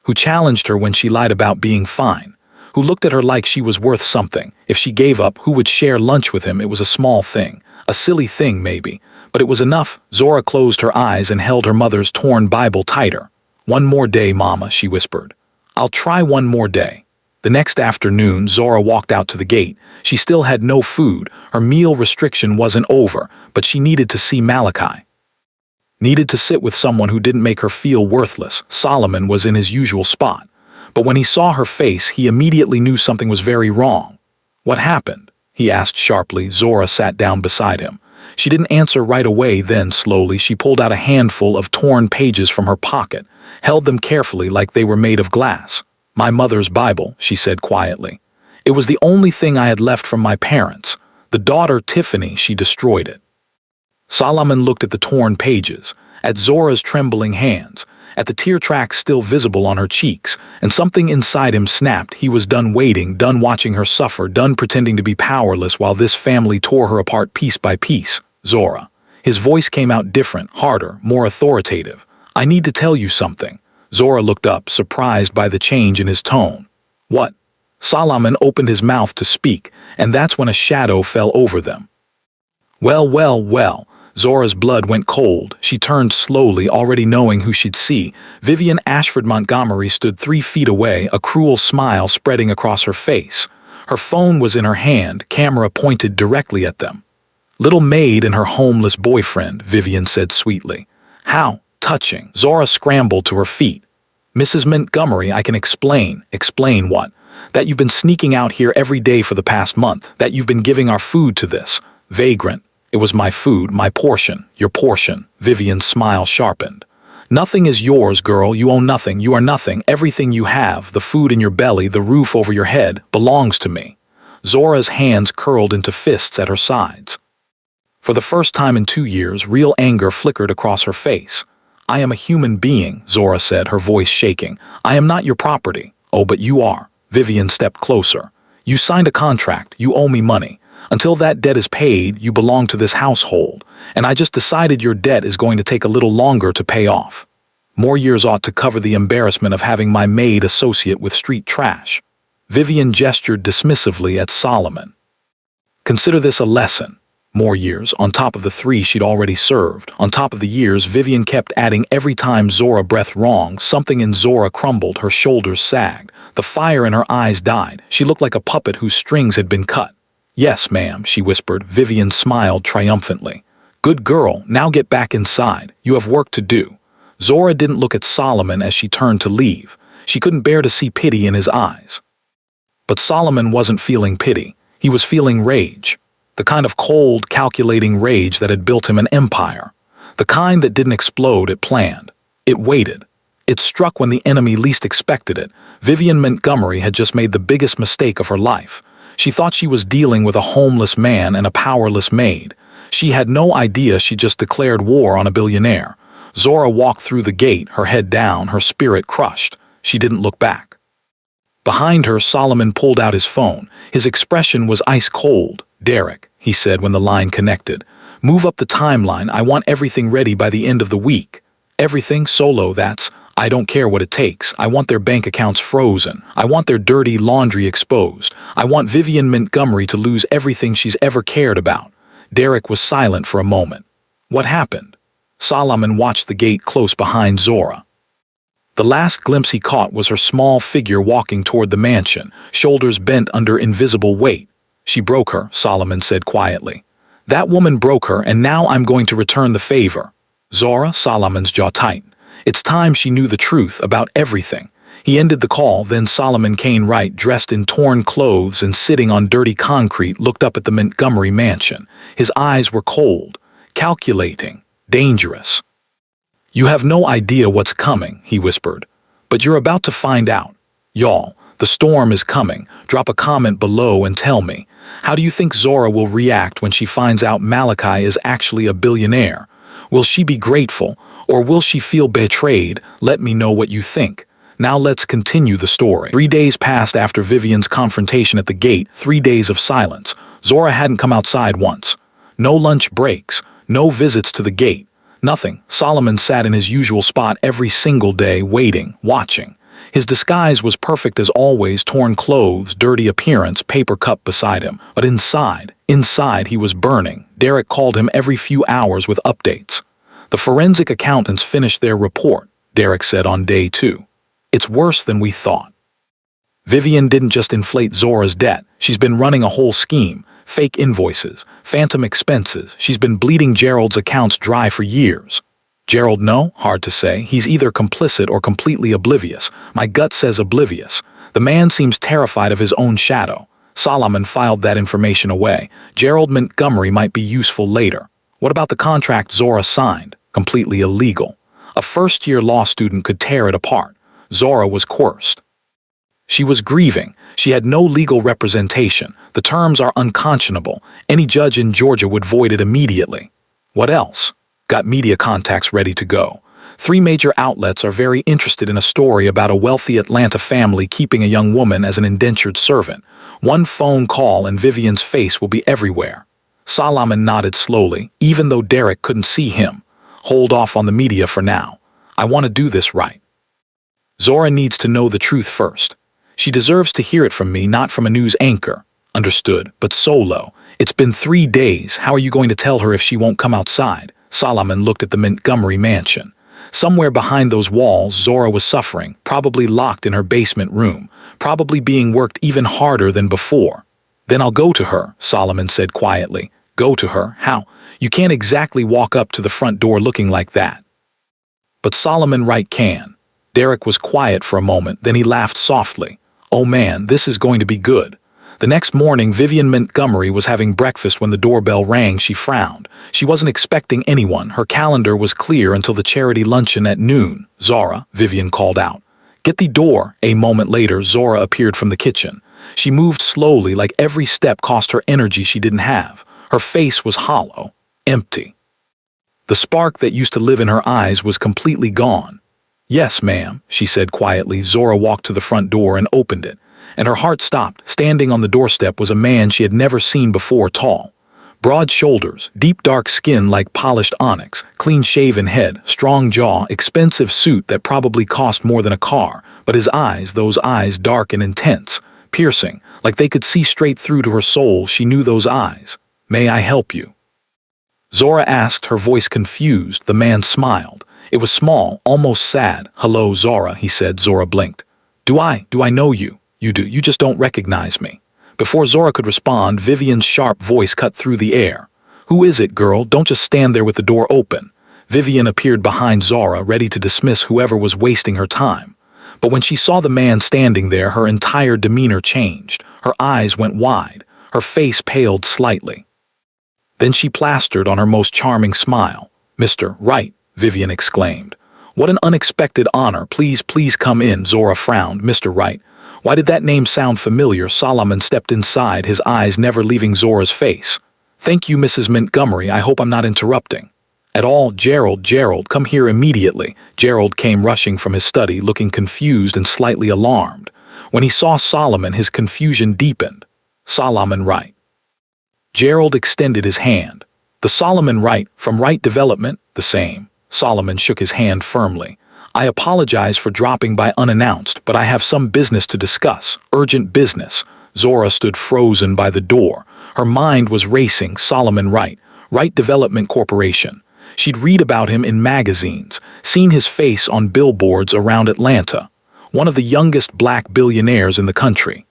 who challenged her when she lied about being fine, who looked at her like she was worth something. If she gave up, who would share lunch with him? It was a small thing, a silly thing maybe, but it was enough. Zora closed her eyes and held her mother's torn Bible tighter. "One more day, Mama," she whispered. "I'll try one more day." The next afternoon, Zora walked out to the gate. She still had no food. Her meal restriction wasn't over, but she needed to see Malachi. Needed to sit with someone who didn't make her feel worthless. Solomon was in his usual spot. But when he saw her face, he immediately knew something was very wrong. "What happened?" he asked sharply. Zora sat down beside him. She didn't answer right away. Then, slowly, she pulled out a handful of torn pages from her pocket, held them carefully like they were made of glass. "My mother's Bible," she said quietly. "It was the only thing I had left from my parents. The daughter Tiffany, she destroyed it." Solomon looked at the torn pages, at Zora's trembling hands, at the tear tracks still visible on her cheeks, and something inside him snapped. He was done waiting, done watching her suffer, done pretending to be powerless while this family tore her apart piece by piece. "Zora." His voice came out different, harder, more authoritative. "I need to tell you something." Zora looked up, surprised by the change in his tone. "What?" Solomon opened his mouth to speak, and that's when a shadow fell over them. Well. Zora's blood went cold. She turned slowly, already knowing who she'd see. Vivian Ashford Montgomery stood 3 feet away, a cruel smile spreading across her face. Her phone was in her hand, camera pointed directly at them. "Little maid and her homeless boyfriend," Vivian said sweetly. "How touching." Zora scrambled to her feet. "Mrs. Montgomery, I can explain." "Explain what?" "That you've been sneaking out here every day for the past month. That you've been giving our food to this vagrant." "It was my food, my portion." "Your portion." Vivian's smile sharpened. "Nothing is yours, girl. You own nothing. You are nothing. Everything you have, the food in your belly, the roof over your head, belongs to me." Zora's hands curled into fists at her sides. For the first time in 2 years, real anger flickered across her face. "I am a human being," Zora said, her voice shaking. "I am not your property." "Oh, but you are." Vivian stepped closer. "You signed a contract. You owe me money. Until that debt is paid, you belong to this household, and I just decided your debt is going to take a little longer to pay off. More years ought to cover the embarrassment of having my maid associate with street trash." Vivian gestured dismissively at Solomon. "Consider this a lesson." More years, on top of the 3 she'd already served. On top of the years, Vivian kept adding every time Zora breathed wrong. Something in Zora crumbled, her shoulders sagged. The fire in her eyes died. She looked like a puppet whose strings had been cut. "Yes, ma'am," she whispered. Vivian smiled triumphantly. "Good girl, now get back inside. You have work to do." Zora didn't look at Solomon as she turned to leave. She couldn't bear to see pity in his eyes. But Solomon wasn't feeling pity. He was feeling rage. The kind of cold, calculating rage that had built him an empire. The kind that didn't explode, it planned. It waited. It struck when the enemy least expected it. Vivian Montgomery had just made the biggest mistake of her life. She thought she was dealing with a homeless man and a powerless maid. She had no idea she just declared war on a billionaire. Zora walked through the gate, her head down, her spirit crushed. She didn't look back. Behind her, Solomon pulled out his phone. His expression was ice cold. "Derek," he said when the line connected. "Move up the timeline. I want everything ready by the end of the week." "Everything solo, that's... I don't care what it takes. I want their bank accounts frozen. I want their dirty laundry exposed. I want Vivian Montgomery to lose everything she's ever cared about." Derek was silent for a moment. "What happened?" Solomon watched the gate close behind Zora. The last glimpse he caught was her small figure walking toward the mansion, shoulders bent under invisible weight. "She broke her," Solomon said quietly. "That woman broke her, and now I'm going to return the favor." "Zora," Solomon's jaw tightened. It's time she knew the truth about everything. He ended the call, then Solomon Kane Wright, dressed in torn clothes and sitting on dirty concrete, looked up at the Montgomery mansion. His eyes were cold, calculating, dangerous. "You have no idea what's coming," he whispered. "But you're about to find out. Y'all, the storm is coming. Drop a comment below and tell me. How do you think Zora will react when she finds out Malachi is actually a billionaire? Will she be grateful? Or will she feel betrayed? Let me know what you think. Now let's continue the story. 3 days passed after Vivian's confrontation at the gate, 3 days of silence. Zora hadn't come outside once. No lunch breaks, no visits to the gate, nothing. Solomon sat in his usual spot every single day, waiting, watching. His disguise was perfect as always, torn clothes, dirty appearance, paper cup beside him. But inside he was burning. Derek called him every few hours with updates. "The forensic accountants finished their report," Derek said on day 2. "It's worse than we thought." Vivian didn't just inflate Zora's debt. She's been running a whole scheme. Fake invoices, phantom expenses. She's been bleeding Gerald's accounts dry for years. Gerald, no? Hard to say. He's either complicit or completely oblivious. My gut says oblivious. The man seems terrified of his own shadow. Solomon filed that information away. Gerald Montgomery might be useful later. What about the contract Zora signed? Completely illegal. A first-year law student could tear it apart. Zora was coerced. She was grieving. She had no legal representation. The terms are unconscionable. Any judge in Georgia would void it immediately. What else? Got media contacts ready to go. 3 major outlets are very interested in a story about a wealthy Atlanta family keeping a young woman as an indentured servant. 1 phone call and Vivian's face will be everywhere. Solomon nodded slowly, even though Derek couldn't see him. Hold off on the media for now. I want to do this right. Zora needs to know the truth first. She deserves to hear it from me, not from a news anchor. Understood, but solo. It's been 3 days. How are you going to tell her if she won't come outside? Solomon looked at the Montgomery mansion. Somewhere behind those walls, Zora was suffering, probably locked in her basement room, probably being worked even harder than before. Then I'll go to her, Solomon said quietly. Go to her? How? You can't exactly walk up to the front door looking like that. But Solomon Wright can. Derek was quiet for a moment, then he laughed softly. Oh man, this is going to be good. The next morning, Vivian Montgomery was having breakfast when the doorbell rang. She frowned. She wasn't expecting anyone. Her calendar was clear until the charity luncheon at noon. Zora, Vivian called out. Get the door. A moment later, Zora appeared from the kitchen. She moved slowly, like every step cost her energy she didn't have. Her face was hollow, empty. The spark that used to live in her eyes was completely gone. Yes, ma'am, she said quietly. Zora walked to the front door and opened it. And her heart stopped. Standing on the doorstep was a man she had never seen before, tall. Broad shoulders, deep dark skin like polished onyx, clean-shaven head, strong jaw, expensive suit that probably cost more than a car, but his eyes, those eyes dark and intense, piercing, like they could see straight through to her soul. She knew those eyes. May I help you? Zora asked, her voice confused. The man smiled. It was small, almost sad. Hello, Zora, he said. Zora blinked. Do I know you? You do. You just don't recognize me. Before Zora could respond, Vivian's sharp voice cut through the air. Who is it, girl? Don't just stand there with the door open. Vivian appeared behind Zora, ready to dismiss whoever was wasting her time. But when she saw the man standing there, her entire demeanor changed. Her eyes went wide. Her face paled slightly. Then she plastered on her most charming smile. Mr. Wright, Vivian exclaimed. What an unexpected honor. Please come in. Zora frowned. Mr. Wright. Why did that name sound familiar? Solomon stepped inside, his eyes never leaving Zora's face. Thank you, Mrs. Montgomery. I hope I'm not interrupting. At all. Gerald, come here immediately. Gerald came rushing from his study, looking confused and slightly alarmed. When he saw Solomon, his confusion deepened. Solomon Wright. Gerald extended his hand. The Solomon Wright, from Wright Development, the same. Solomon shook his hand firmly. I apologize for dropping by unannounced, but I have some business to discuss. Urgent business. Zora stood frozen by the door. Her mind was racing. Solomon Wright, Wright Development Corporation. She'd read about him in magazines, seen his face on billboards around Atlanta. One of the youngest black billionaires in the country.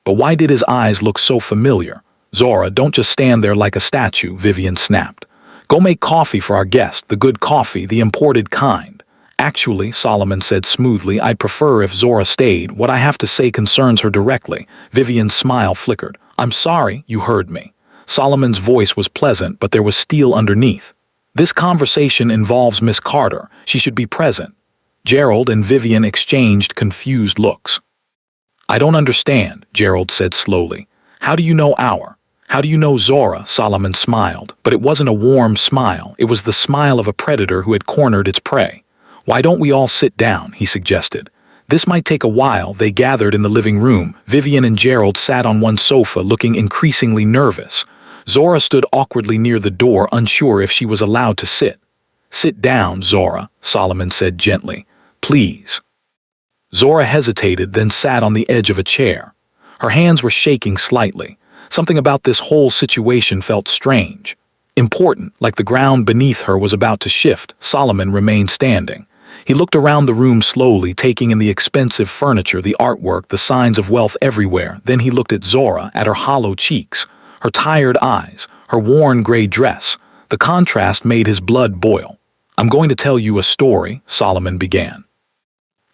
But why did his eyes look so familiar? Zora, don't just stand there like a statue, Vivian snapped. Go make coffee for our guest, the good coffee, the imported kind. Actually, Solomon said smoothly, I'd prefer if Zora stayed. What I have to say concerns her directly. Vivian's smile flickered. I'm sorry, you heard me. Solomon's voice was pleasant, but there was steel underneath. This conversation involves Miss Carter. She should be present. Gerald and Vivian exchanged confused looks. I don't understand, Gerald said slowly. How do you know How do you know Zora? Solomon smiled, but it wasn't a warm smile. It was the smile of a predator who had cornered its prey. Why don't we all sit down, he suggested. This might take a while. They gathered in the living room. Vivian and Gerald sat on one sofa, looking increasingly nervous. Zora stood awkwardly near the door, unsure if she was allowed to sit. Sit down, Zora, Solomon said gently. Please. Zora hesitated, then sat on the edge of a chair. Her hands were shaking slightly. Something about this whole situation felt strange. Important, like the ground beneath her was about to shift. Solomon remained standing. He looked around the room slowly, taking in the expensive furniture, the artwork, the signs of wealth everywhere. Then he looked at Zora, at her hollow cheeks, her tired eyes, her worn gray dress. The contrast made his blood boil. "I'm going to tell you a story," Solomon began.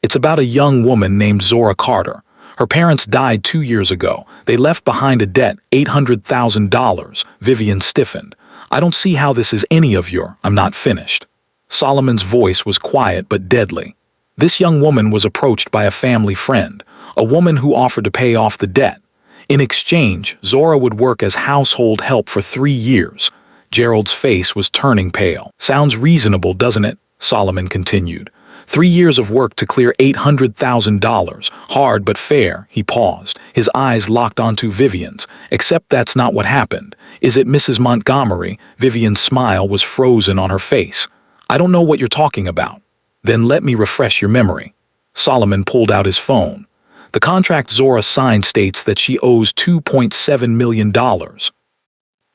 "It's about a young woman named Zora Carter. Her parents died 2 years ago. They left behind a debt, $800,000. Vivian stiffened. "I don't see how this is any of your—" "I'm not finished." Solomon's voice was quiet but deadly. "This young woman was approached by a family friend, a woman who offered to pay off the debt. In exchange, Zora would work as household help for 3 years. Gerald's face was turning pale. "Sounds reasonable, doesn't it?" Solomon continued. 3 years of work to clear $800,000. Hard but fair." He paused, his eyes locked onto Vivian's. "Except that's not what happened. Is it, Mrs. Montgomery?" Vivian's smile was frozen on her face. "I don't know what you're talking about." "Then let me refresh your memory." Solomon pulled out his phone. "The contract Zora signed states that she owes $2.7 million.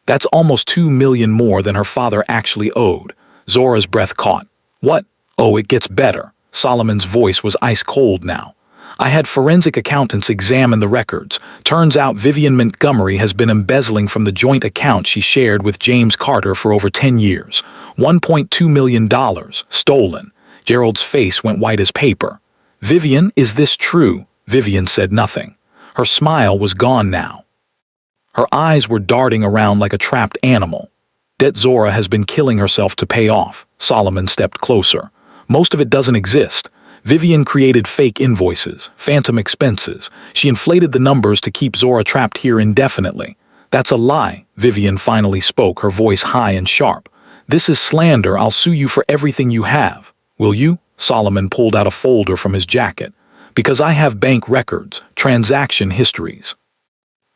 That's almost $2 million more than her father actually owed." Zora's breath caught. "What? Oh, it gets better." Solomon's voice was ice cold now. "I had forensic accountants examine the records. Turns out Vivian Montgomery has been embezzling from the joint account she shared with James Carter for over 10 years. $1.2 million stolen." Gerald's face went white as paper. "Vivian, is this true?" Vivian said nothing. Her smile was gone now. Her eyes were darting around like a trapped animal. "Debt Zora has been killing herself to pay off." Solomon stepped closer. "Most of it doesn't exist. Vivian created fake invoices, phantom expenses. She inflated the numbers to keep Zora trapped here indefinitely." "That's a lie." Vivian finally spoke, her voice high and sharp. "This is slander. I'll sue you for everything you have." "Will you?" Solomon pulled out a folder from his jacket. "Because I have bank records, transaction histories,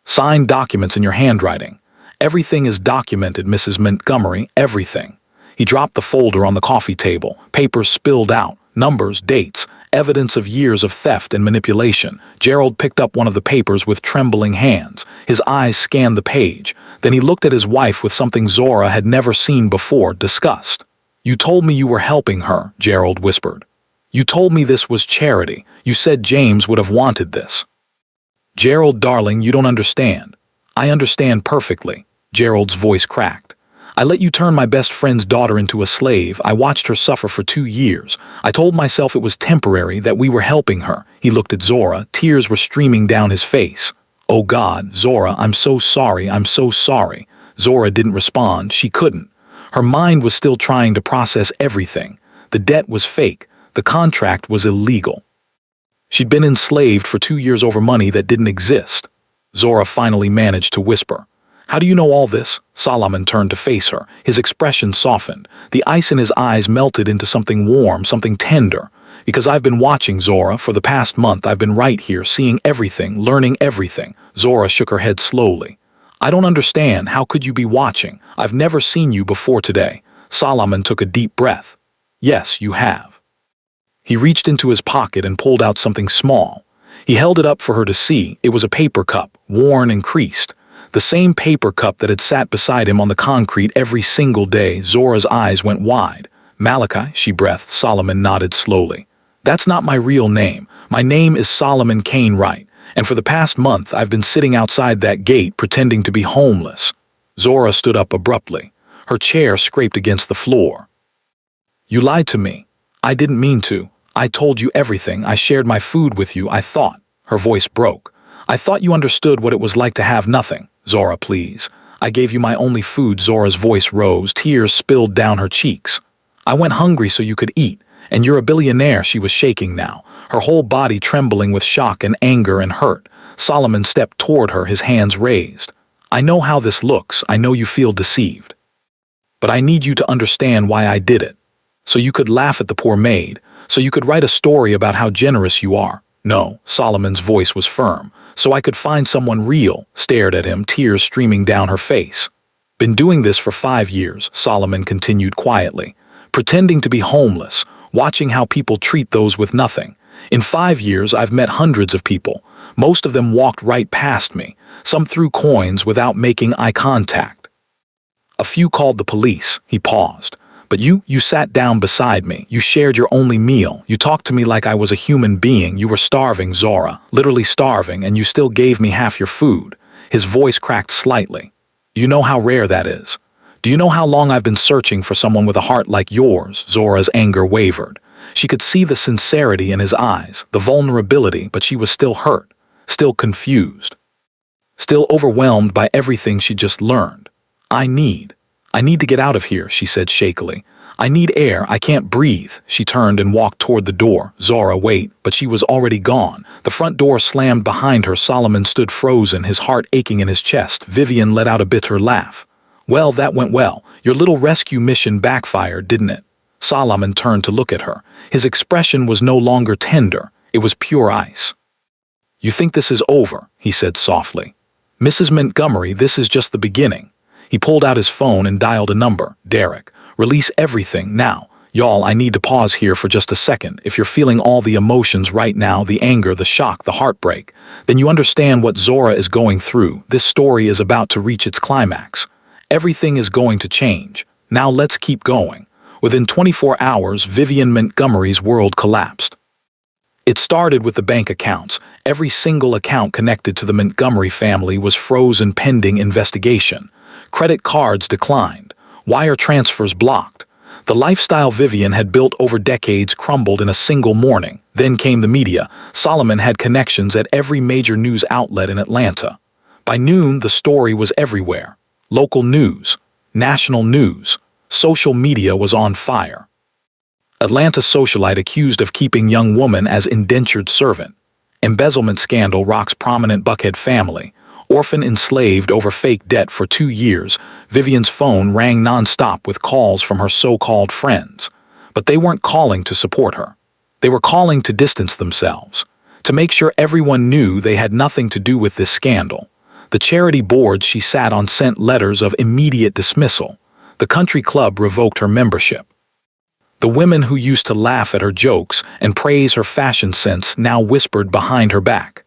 signed documents in your handwriting. Everything is documented, Mrs. Montgomery, everything." He dropped the folder on the coffee table. Papers spilled out, numbers, dates, evidence of years of theft and manipulation. Gerald picked up one of the papers with trembling hands. His eyes scanned the page. Then he looked at his wife with something Zora had never seen before, disgust. "You told me you were helping her," Gerald whispered. "You told me this was charity. You said James would have wanted this." "Gerald, darling, you don't understand." "I understand perfectly." Gerald's voice cracked. "I let you turn my best friend's daughter into a slave. I watched her suffer for 2 years. I told myself it was temporary, that we were helping her." He looked at Zora. Tears were streaming down his face. "Oh God, Zora, I'm so sorry, I'm so sorry." Zora didn't respond. She couldn't. Her mind was still trying to process everything. The debt was fake. The contract was illegal. She'd been enslaved for 2 years over money that didn't exist. Zora finally managed to whisper. "How do you know all this?" Solomon turned to face her. His expression softened. The ice in his eyes melted into something warm, something tender. "Because I've been watching, Zora. For the past month I've been right here, seeing everything, learning everything." Zora shook her head slowly. "I don't understand. How could you be watching? I've never seen you before today." Solomon took a deep breath. "Yes, you have." He reached into his pocket and pulled out something small. He held it up for her to see. It was a paper cup, worn and creased. The same paper cup that had sat beside him on the concrete every single day. Zora's eyes went wide. "Malachi," she breathed. Solomon nodded slowly. "That's not my real name. My name is Solomon Kane Wright, and for the past month I've been sitting outside that gate pretending to be homeless." Zora stood up abruptly. Her chair scraped against the floor. "You lied to me." "I didn't mean to. I told you everything. I shared my food with you. I thought." Her voice broke. "I thought you understood what it was like to have nothing." "Zora, please. I gave you my only food." Zora's voice rose. Tears spilled down her cheeks. "I went hungry so you could eat. And you're a billionaire." She was shaking now, her whole body trembling with shock and anger and hurt. Solomon stepped toward her, his hands raised. "I know how this looks. I know you feel deceived. But I need you to understand why I did it. So you could laugh at the poor maid. So you could write a story about how generous you are." "No." Solomon's voice was firm. "So I could find someone real." Stared at him, tears streaming down her face. "Been doing this for 5 years," Solomon continued quietly. "Pretending to be homeless, watching how people treat those with nothing. In 5 years I've met hundreds of people. Most of them walked right past me. Some threw coins without making eye contact. A few called the police." He paused. But you sat down beside me. You shared your only meal. You talked to me like I was a human being. You were starving, Zora, literally starving, and you still gave me half your food." His voice cracked slightly. "You know how rare that is. Do you know how long I've been searching for someone with a heart like yours?" Zora's anger wavered. She could see the sincerity in his eyes, the vulnerability, but she was still hurt, still confused, still overwhelmed by everything she just learned. I need to get out of here," she said shakily. "I need air, I can't breathe." She turned and walked toward the door. "Zora, wait," but she was already gone. The front door slammed behind her. Solomon stood frozen, his heart aching in his chest. Vivian let out a bitter laugh. "Well, that went well. Your little rescue mission backfired, didn't it?" Solomon turned to look at her. His expression was no longer tender, it was pure ice. "You think this is over," he said softly. "Mrs. Montgomery, this is just the beginning." He pulled out his phone and dialed a number. "Derek, release everything now. Y'all, I need to pause here for just a second. If you're feeling all the emotions right now, the anger, the shock, the heartbreak, then you understand what Zora is going through. This story is about to reach its climax. Everything is going to change. Now let's keep going." Within 24 hours, Vivian Montgomery's world collapsed. It started with the bank accounts. Every single account connected to the Montgomery family was frozen pending investigation. Credit cards declined. Wire transfers blocked. The lifestyle Vivian had built over decades crumbled in a single morning. Then came the media. Solomon had connections at every major news outlet in Atlanta. By noon, the story was everywhere. Local news, national news, social media was on fire. Atlanta socialite accused of keeping young woman as indentured servant. Embezzlement scandal rocks prominent Buckhead family. Orphan enslaved over fake debt for 2 years. Vivian's phone rang nonstop with calls from her so-called friends. But they weren't calling to support her. They were calling to distance themselves, to make sure everyone knew they had nothing to do with this scandal. The charity board she sat on sent letters of immediate dismissal. The country club revoked her membership. The women who used to laugh at her jokes and praise her fashion sense now whispered behind her back.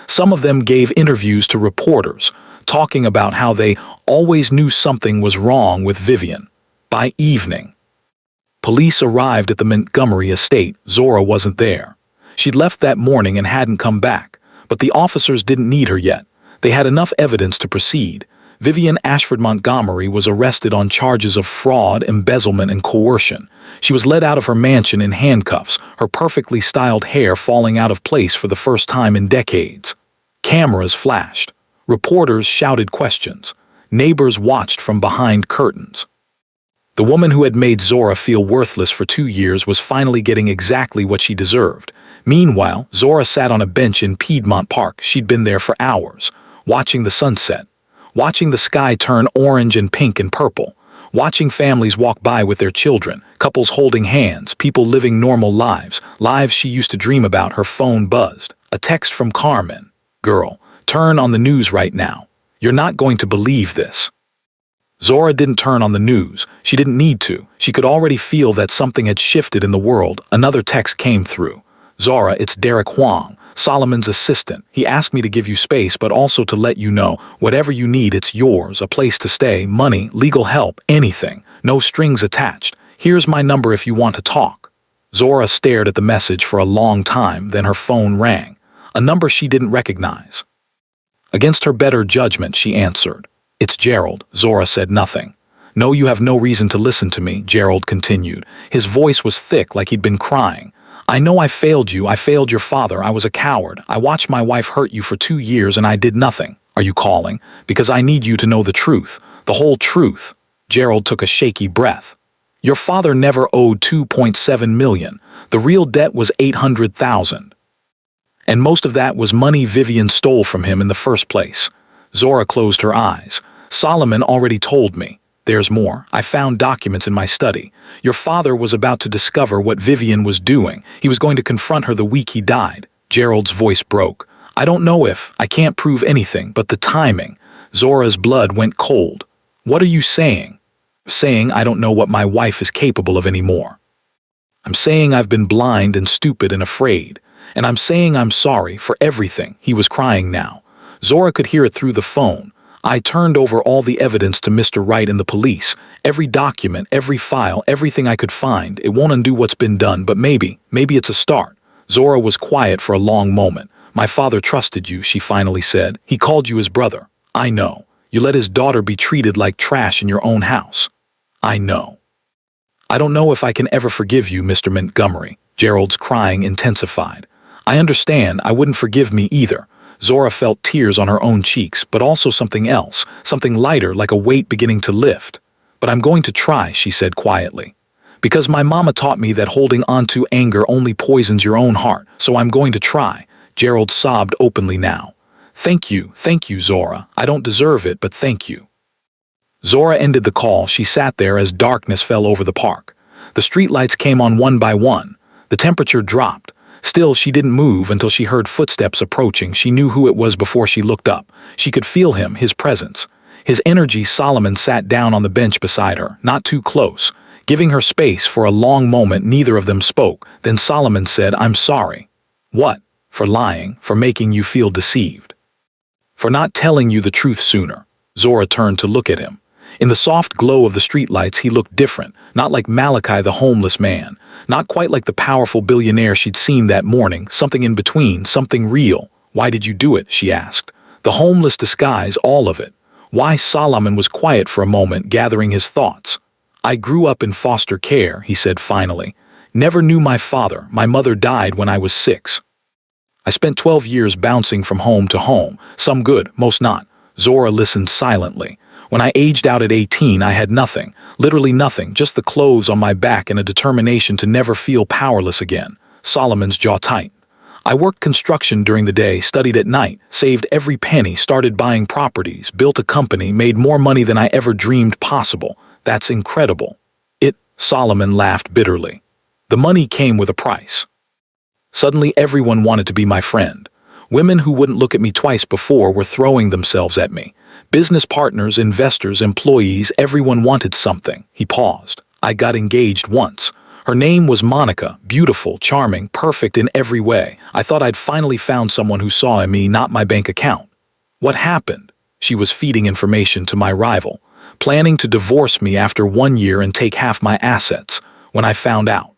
Some of them gave interviews to reporters, talking about how they always knew something was wrong with Vivian. By evening, police arrived at the Montgomery estate. Zora wasn't there. She'd left that morning and hadn't come back, but the officers didn't need her yet. They had enough evidence to proceed. Vivian Ashford Montgomery was arrested on charges of fraud, embezzlement, and coercion. She was led out of her mansion in handcuffs, her perfectly styled hair falling out of place for the first time in decades. Cameras flashed. Reporters shouted questions. Neighbors watched from behind curtains. The woman who had made Zora feel worthless for 2 years was finally getting exactly what she deserved. Meanwhile, Zora sat on a bench in Piedmont Park. She'd been there for hours, watching the sunset, watching the sky turn orange and pink and purple, watching families walk by with their children, couples holding hands, people living normal lives, lives she used to dream about. Her phone buzzed. A text from Carmen. "Girl, turn on the news right now. You're not going to believe this." Zora didn't turn on the news. She didn't need to. She could already feel that something had shifted in the world. Another text came through. "Zora, it's Derek Huang, Solomon's assistant. He asked me to give you space, but also to let you know, whatever you need, it's yours. A place to stay, money, legal help, anything. No strings attached. Here's my number if you want to talk." Zora stared at the message for a long time, then her phone rang. A number she didn't recognize. Against her better judgment, she answered. "It's Gerald." Zora said nothing. "No, you have no reason to listen to me," Gerald continued. His voice was thick, like he'd been crying. "I know I failed you. I failed your father. I was a coward. I watched my wife hurt you for 2 years and I did nothing. Are you calling? Because I need you to know the truth. The whole truth." Gerald took a shaky breath. "Your father never owed $2.7 million. The real debt was $800,000. And most of that was money Vivian stole from him in the first place." Zora closed her eyes. "Solomon already told me. There's more. I found documents in my study. Your father was about to discover what Vivian was doing. He was going to confront her the week he died." Gerald's voice broke. "I don't know if, I can't prove anything, but the timing." Zora's blood went cold. "What are you saying?" "Saying I don't know what my wife is capable of anymore. I'm saying I've been blind and stupid and afraid. And I'm saying I'm sorry for everything." He was crying now. Zora could hear it through the phone. I turned over all the evidence to Mr. Wright and the police. Every document, every file, everything I could find. It won't undo what's been done, but maybe it's a start. Zora was quiet for a long moment. My father trusted you, she finally said. He called you his brother. I know. You let his daughter be treated like trash in your own house. I know. I don't know if I can ever forgive you, Mr. Montgomery. Gerald's crying intensified. I understand. I wouldn't forgive me either. Zora felt tears on her own cheeks, but also something else, something lighter, like a weight beginning to lift. But I'm going to try, she said quietly. Because my mama taught me that holding on to anger only poisons your own heart, so I'm going to try. Gerald sobbed openly now. Thank you, Zora. I don't deserve it, but thank you. Zora ended the call. She sat there as darkness fell over the park. The streetlights came on one by one. The temperature dropped. Still, she didn't move until she heard footsteps approaching. She knew who it was before she looked up. She could feel him, his presence. His energy. Solomon sat down on the bench beside her, not too close. Giving her space for a long moment, neither of them spoke. Then Solomon said, I'm sorry. What? For lying, for making you feel deceived. For not telling you the truth sooner. Zora turned to look at him. In the soft glow of the streetlights, he looked different, not like Malachi the homeless man, not quite like the powerful billionaire she'd seen that morning, something in between, something real. Why did you do it? She asked. The homeless disguise, all of it. Why? Solomon was quiet for a moment, gathering his thoughts. I grew up in foster care, he said finally. Never knew my father. My mother died when I was 6. I spent 12 years bouncing from home to home, some good, most not. Zora listened silently. When I aged out at 18, I had nothing, literally nothing, just the clothes on my back and a determination to never feel powerless again. Solomon's jaw tightened. I worked construction during the day, studied at night, saved every penny, started buying properties, built a company, made more money than I ever dreamed possible. That's incredible. Solomon laughed bitterly. The money came with a price. Suddenly everyone wanted to be my friend. Women who wouldn't look at me twice before were throwing themselves at me. Business partners, investors, employees, everyone wanted something. He paused. I got engaged once. Her name was Monica, beautiful, charming, perfect in every way. I thought I'd finally found someone who saw in me, not my bank account. What happened? She was feeding information to my rival, planning to divorce me after 1 year and take half my assets. When I found out.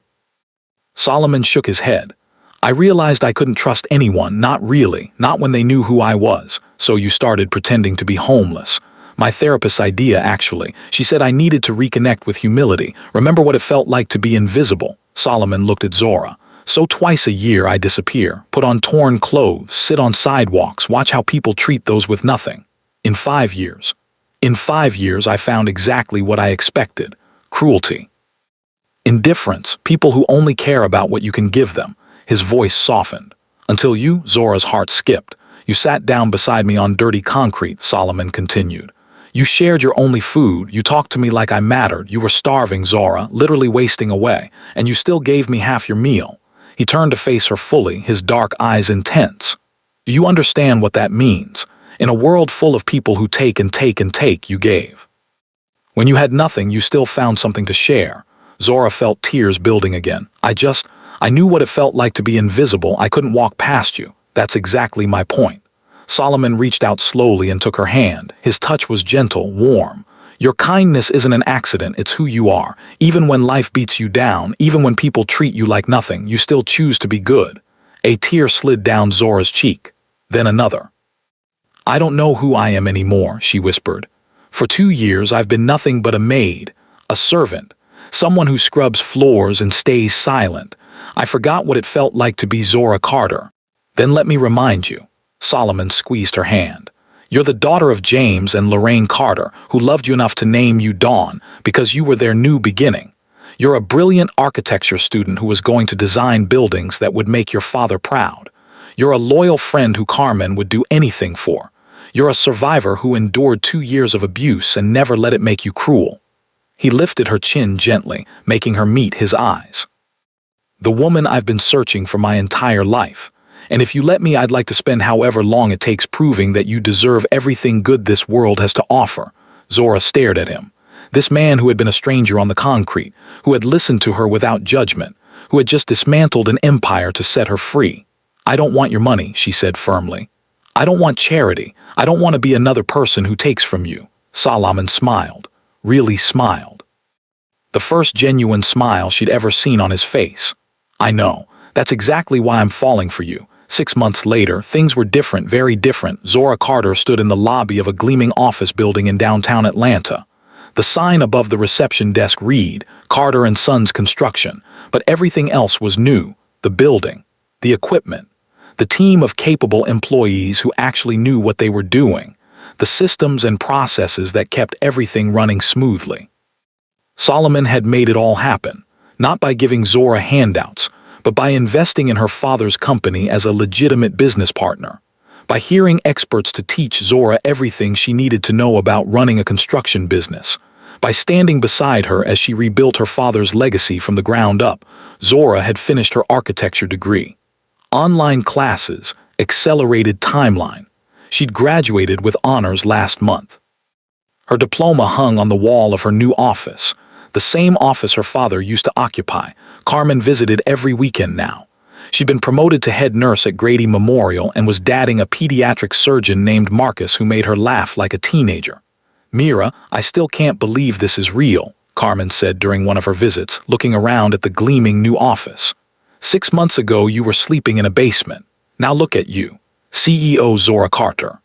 Solomon shook his head. I realized I couldn't trust anyone, not really, not when they knew who I was. So you started pretending to be homeless. My therapist's idea, actually. She said I needed to reconnect with humility, remember what it felt like to be invisible. Solomon looked at Zora. So twice a year I disappear, put on torn clothes, sit on sidewalks, watch how people treat those with nothing. In 5 years I found exactly what I expected. Cruelty. Indifference, people who only care about what you can give them. His voice softened. Until you, Zora's heart skipped. You sat down beside me on dirty concrete, Solomon continued. You shared your only food, you talked to me like I mattered, you were starving, Zora, literally wasting away, and you still gave me half your meal. He turned to face her fully, his dark eyes intense. Do you understand what that means? In a world full of people who take and take and take, you gave. When you had nothing, you still found something to share. Zora felt tears building again. I knew what it felt like to be invisible. I couldn't walk past you. That's exactly my point. Solomon reached out slowly and took her hand. His touch was gentle, warm. Your kindness isn't an accident, it's who you are. Even when life beats you down, even when people treat you like nothing, you still choose to be good. A tear slid down Zora's cheek. Then another. I don't know who I am anymore, she whispered. For 2 years I've been nothing but a maid, a servant, someone who scrubs floors and stays silent. I forgot what it felt like to be Zora Carter. Then let me remind you. Solomon squeezed her hand. You're the daughter of James and Lorraine Carter, who loved you enough to name you Dawn, because you were their new beginning. You're a brilliant architecture student who was going to design buildings that would make your father proud. You're a loyal friend who Carmen would do anything for. You're a survivor who endured 2 years of abuse and never let it make you cruel. He lifted her chin gently, making her meet his eyes. The woman I've been searching for my entire life. And if you let me, I'd like to spend however long it takes proving that you deserve everything good this world has to offer. Zora stared at him. This man who had been a stranger on the concrete, who had listened to her without judgment, who had just dismantled an empire to set her free. I don't want your money, she said firmly. I don't want charity. I don't want to be another person who takes from you. Solomon smiled. Really smiled. The first genuine smile she'd ever seen on his face. I know. That's exactly why I'm falling for you. 6 months later, things were different, very different. Zora Carter stood in the lobby of a gleaming office building in downtown Atlanta. The sign above the reception desk read, Carter & Sons Construction, but everything else was new. The building, the equipment, the team of capable employees who actually knew what they were doing, the systems and processes that kept everything running smoothly. Solomon had made it all happen, not by giving Zora handouts, but by investing in her father's company as a legitimate business partner, by hiring experts to teach Zora everything she needed to know about running a construction business, by standing beside her as she rebuilt her father's legacy from the ground up. Zora had finished her architecture degree. Online classes, accelerated timeline. She'd graduated with honors last month. Her diploma hung on the wall of her new office, the same office her father used to occupy. Carmen visited every weekend now. She'd been promoted to head nurse at Grady Memorial and was dadding a pediatric surgeon named Marcus who made her laugh like a teenager. Mira, I still can't believe this is real, Carmen said during one of her visits, looking around at the gleaming new office. 6 months ago you were sleeping in a basement. Now look at you. CEO Zora Carter.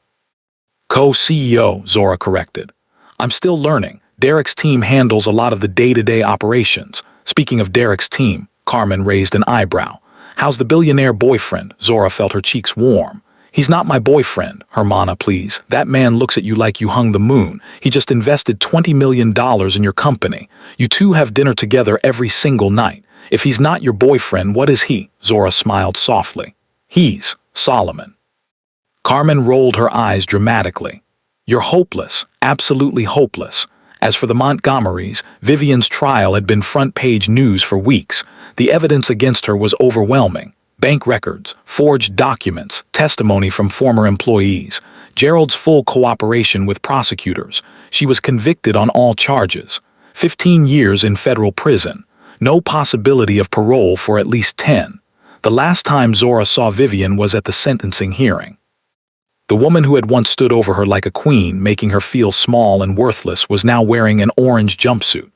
Co-CEO, Zora corrected. I'm still learning. Derek's team handles a lot of the day-to-day operations. Speaking of Derek's team, Carmen raised an eyebrow. How's the billionaire boyfriend? Zora felt her cheeks warm. He's not my boyfriend, Hermana, please. That man looks at you like you hung the moon. He just invested $20 million in your company. You two have dinner together every single night. If he's not your boyfriend, what is he? Zora smiled softly. He's Solomon. Carmen rolled her eyes dramatically. You're hopeless, absolutely hopeless. As for the Montgomerys, Vivian's trial had been front-page news for weeks. The evidence against her was overwhelming. Bank records, forged documents, testimony from former employees, Gerald's full cooperation with prosecutors. She was convicted on all charges. 15 years in federal prison. No possibility of parole for at least 10. The last time Zora saw Vivian was at the sentencing hearing. The woman who had once stood over her like a queen, making her feel small and worthless, was now wearing an orange jumpsuit.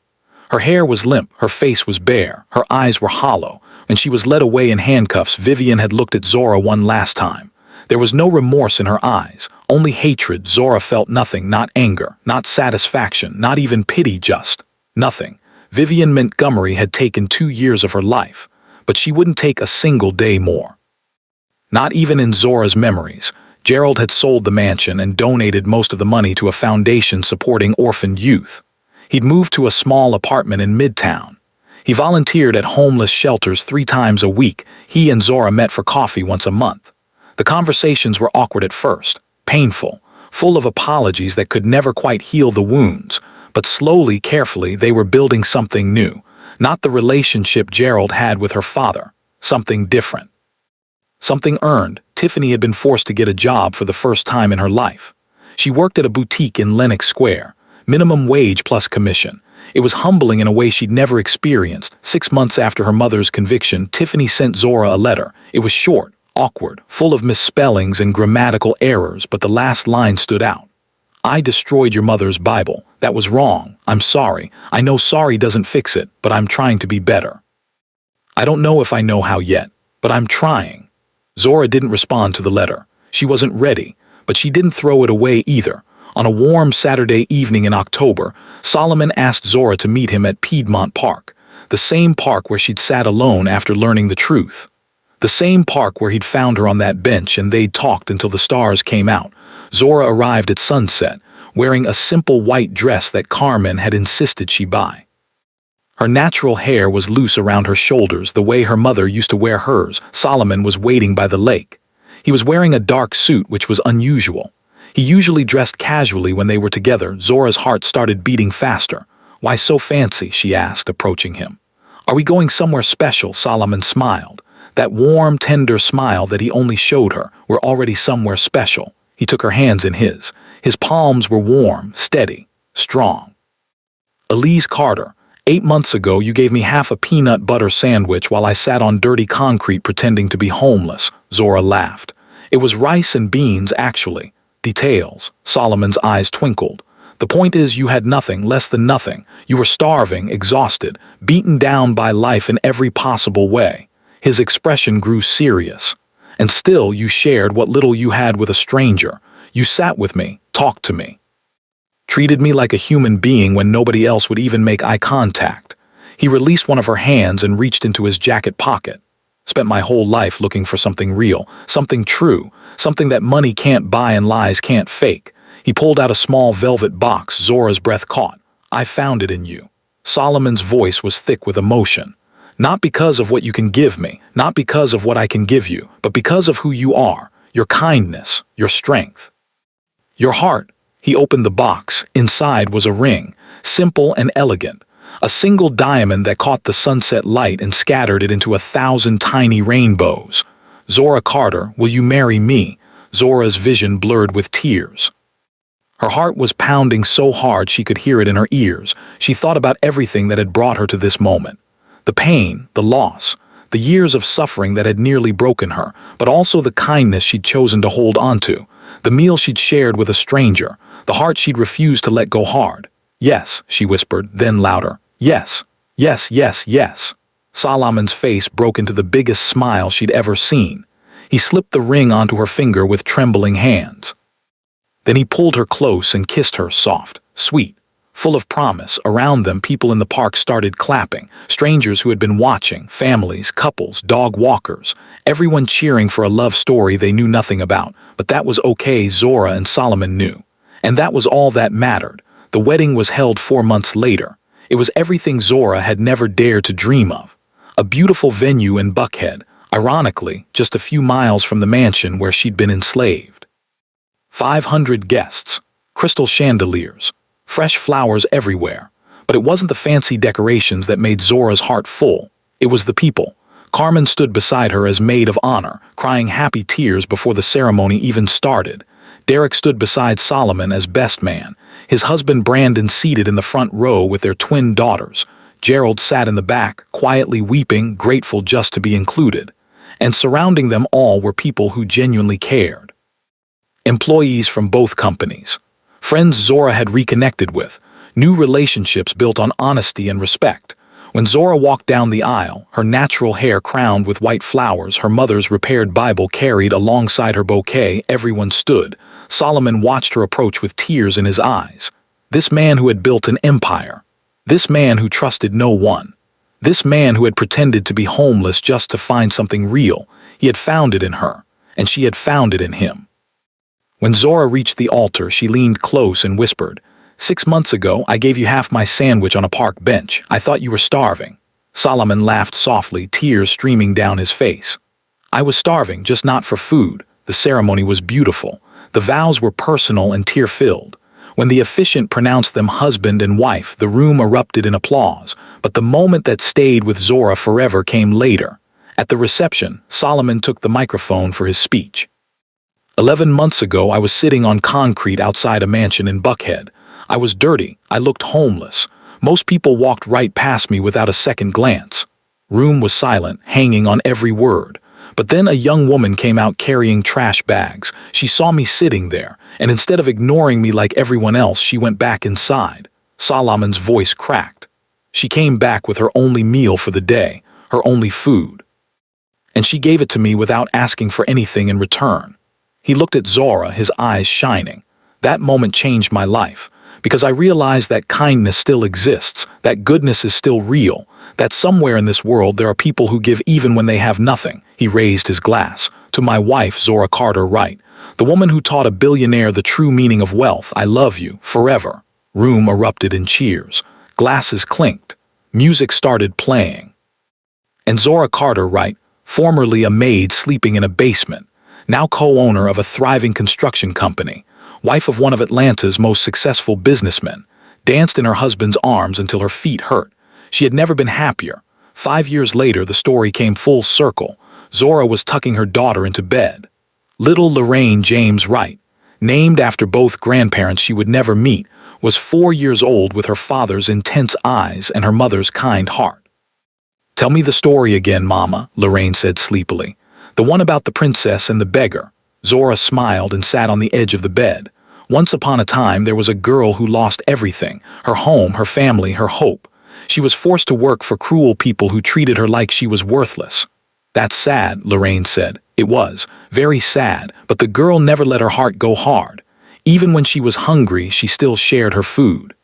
Her hair was limp, her face was bare, her eyes were hollow, and she was led away in handcuffs. Vivian had looked at Zora one last time. There was no remorse in her eyes, only hatred. Zora felt nothing, not anger, not satisfaction, not even pity, just nothing. Vivian Montgomery had taken 2 years of her life, but she wouldn't take a single day more. Not even in Zora's memories. Gerald had sold the mansion and donated most of the money to a foundation supporting orphaned youth. He'd moved to a small apartment in Midtown. He volunteered at homeless shelters 3 times a week. He and Zora met for coffee once a month. The conversations were awkward at first, painful, full of apologies that could never quite heal the wounds, but slowly, carefully, they were building something new. Not the relationship Gerald had with her father, something different. Something earned. Tiffany had been forced to get a job for the first time in her life. She worked at a boutique in Lenox Square, minimum wage plus commission. It was humbling in a way she'd never experienced. 6 months after her mother's conviction, Tiffany sent Zora a letter. It was short, awkward, full of misspellings and grammatical errors, but the last line stood out. I destroyed your mother's Bible. That was wrong. I'm sorry. I know sorry doesn't fix it, but I'm trying to be better. I don't know if I know how yet, but I'm trying. Zora didn't respond to the letter. She wasn't ready, but she didn't throw it away either. On a warm Saturday evening in October, Solomon asked Zora to meet him at Piedmont Park, the same park where she'd sat alone after learning the truth. The same park where he'd found her on that bench and they'd talked until the stars came out. Zora arrived at sunset, wearing a simple white dress that Carmen had insisted she buy. Her natural hair was loose around her shoulders, the way her mother used to wear hers. Solomon was waiting by the lake. He was wearing a dark suit, which was unusual. He usually dressed casually when they were together. Zora's heart started beating faster. Why so fancy? She asked, approaching him. Are we going somewhere special? Solomon smiled. That warm, tender smile that he only showed her. We're already somewhere special. He took her hands in his. His palms were warm, steady, strong. Elise Carter. 8 months ago, you gave me half a peanut butter sandwich while I sat on dirty concrete pretending to be homeless. Zora laughed. It was rice and beans, actually. Details. Solomon's eyes twinkled. The point is, you had nothing, less than nothing. You were starving, exhausted, beaten down by life in every possible way. His expression grew serious. And still you shared what little you had with a stranger. You sat with me, talked to me, treated me like a human being when nobody else would even make eye contact. He released one of her hands and reached into his jacket pocket. Spent my whole life looking for something real, something true, something that money can't buy and lies can't fake. He pulled out a small velvet box. Zora's breath caught. I found it in you. Solomon's voice was thick with emotion. Not because of what you can give me, not because of what I can give you, but because of who you are, your kindness, your strength, your heart. He opened the box. Inside was a ring, simple and elegant. A single diamond that caught the sunset light and scattered it into 1,000 tiny rainbows. Zora Carter, will you marry me? Zora's vision blurred with tears. Her heart was pounding so hard she could hear it in her ears. She thought about everything that had brought her to this moment. The pain, the loss, the years of suffering that had nearly broken her, but also the kindness she'd chosen to hold onto, the meal she'd shared with a stranger, the heart she'd refused to let go hard. Yes, she whispered, then louder. Yes, yes, yes, yes. Solomon's face broke into the biggest smile she'd ever seen. He slipped the ring onto her finger with trembling hands. Then he pulled her close and kissed her, soft, sweet, full of promise. Around them, people in the park started clapping, strangers who had been watching, families, couples, dog walkers, everyone cheering for a love story they knew nothing about. But that was okay, Zora and Solomon knew. And that was all that mattered. The wedding was held 4 months later. It was everything Zora had never dared to dream of. A beautiful venue in Buckhead, ironically, just a few miles from the mansion where she'd been enslaved. 500 guests, crystal chandeliers, fresh flowers everywhere. But it wasn't the fancy decorations that made Zora's heart full. It was the people. Carmen stood beside her as maid of honor, crying happy tears before the ceremony even started. Derek stood beside Solomon as best man, his husband Brandon seated in the front row with their twin daughters. Gerald sat in the back, quietly weeping, grateful just to be included. And surrounding them all were people who genuinely cared. Employees from both companies. Friends Zora had reconnected with. New relationships built on honesty and respect. When Zora walked down the aisle, her natural hair crowned with white flowers, her mother's repaired Bible carried alongside her bouquet, everyone stood. Solomon watched her approach with tears in his eyes. This man who had built an empire. This man who trusted no one. This man who had pretended to be homeless just to find something real. He had found it in her, and she had found it in him. When Zora reached the altar, she leaned close and whispered, 6 months ago, I gave you half my sandwich on a park bench. I thought you were starving. Solomon laughed softly, tears streaming down his face. I was starving, just not for food. The ceremony was beautiful. The vows were personal and tear-filled. When the officiant pronounced them husband and wife, the room erupted in applause. But the moment that stayed with Zora forever came later. At the reception, Solomon took the microphone for his speech. 11 months ago, I was sitting on concrete outside a mansion in Buckhead. I was dirty. I looked homeless. Most people walked right past me without a second glance. Room was silent, hanging on every word. But then a young woman came out carrying trash bags. She saw me sitting there, and instead of ignoring me like everyone else, she went back inside. Solomon's voice cracked. She came back with her only meal for the day, her only food. And she gave it to me without asking for anything in return. He looked at Zora, his eyes shining. That moment changed my life. Because I realized that kindness still exists, that goodness is still real, that somewhere in this world there are people who give even when they have nothing. He raised his glass. To my wife, Zora Carter Wright, the woman who taught a billionaire the true meaning of wealth, I love you, forever. Room erupted in cheers. Glasses clinked. Music started playing. And Zora Carter Wright, formerly a maid sleeping in a basement, now co-owner of a thriving construction company, wife of one of Atlanta's most successful businessmen, danced in her husband's arms until her feet hurt. She had never been happier. 5 years later, the story came full circle. Zora was tucking her daughter into bed. Little Lorraine James Wright, named after both grandparents she would never meet, was 4 years old with her father's intense eyes and her mother's kind heart. Tell me the story again, Mama, Lorraine said sleepily. The one about the princess and the beggar. Zora smiled and sat on the edge of the bed. Once upon a time, there was a girl who lost everything: her home, her family, her hope. She was forced to work for cruel people who treated her like she was worthless. "That's sad," Lorraine said. It was, very sad, but the girl never let her heart go hard. Even when she was hungry, she still shared her food.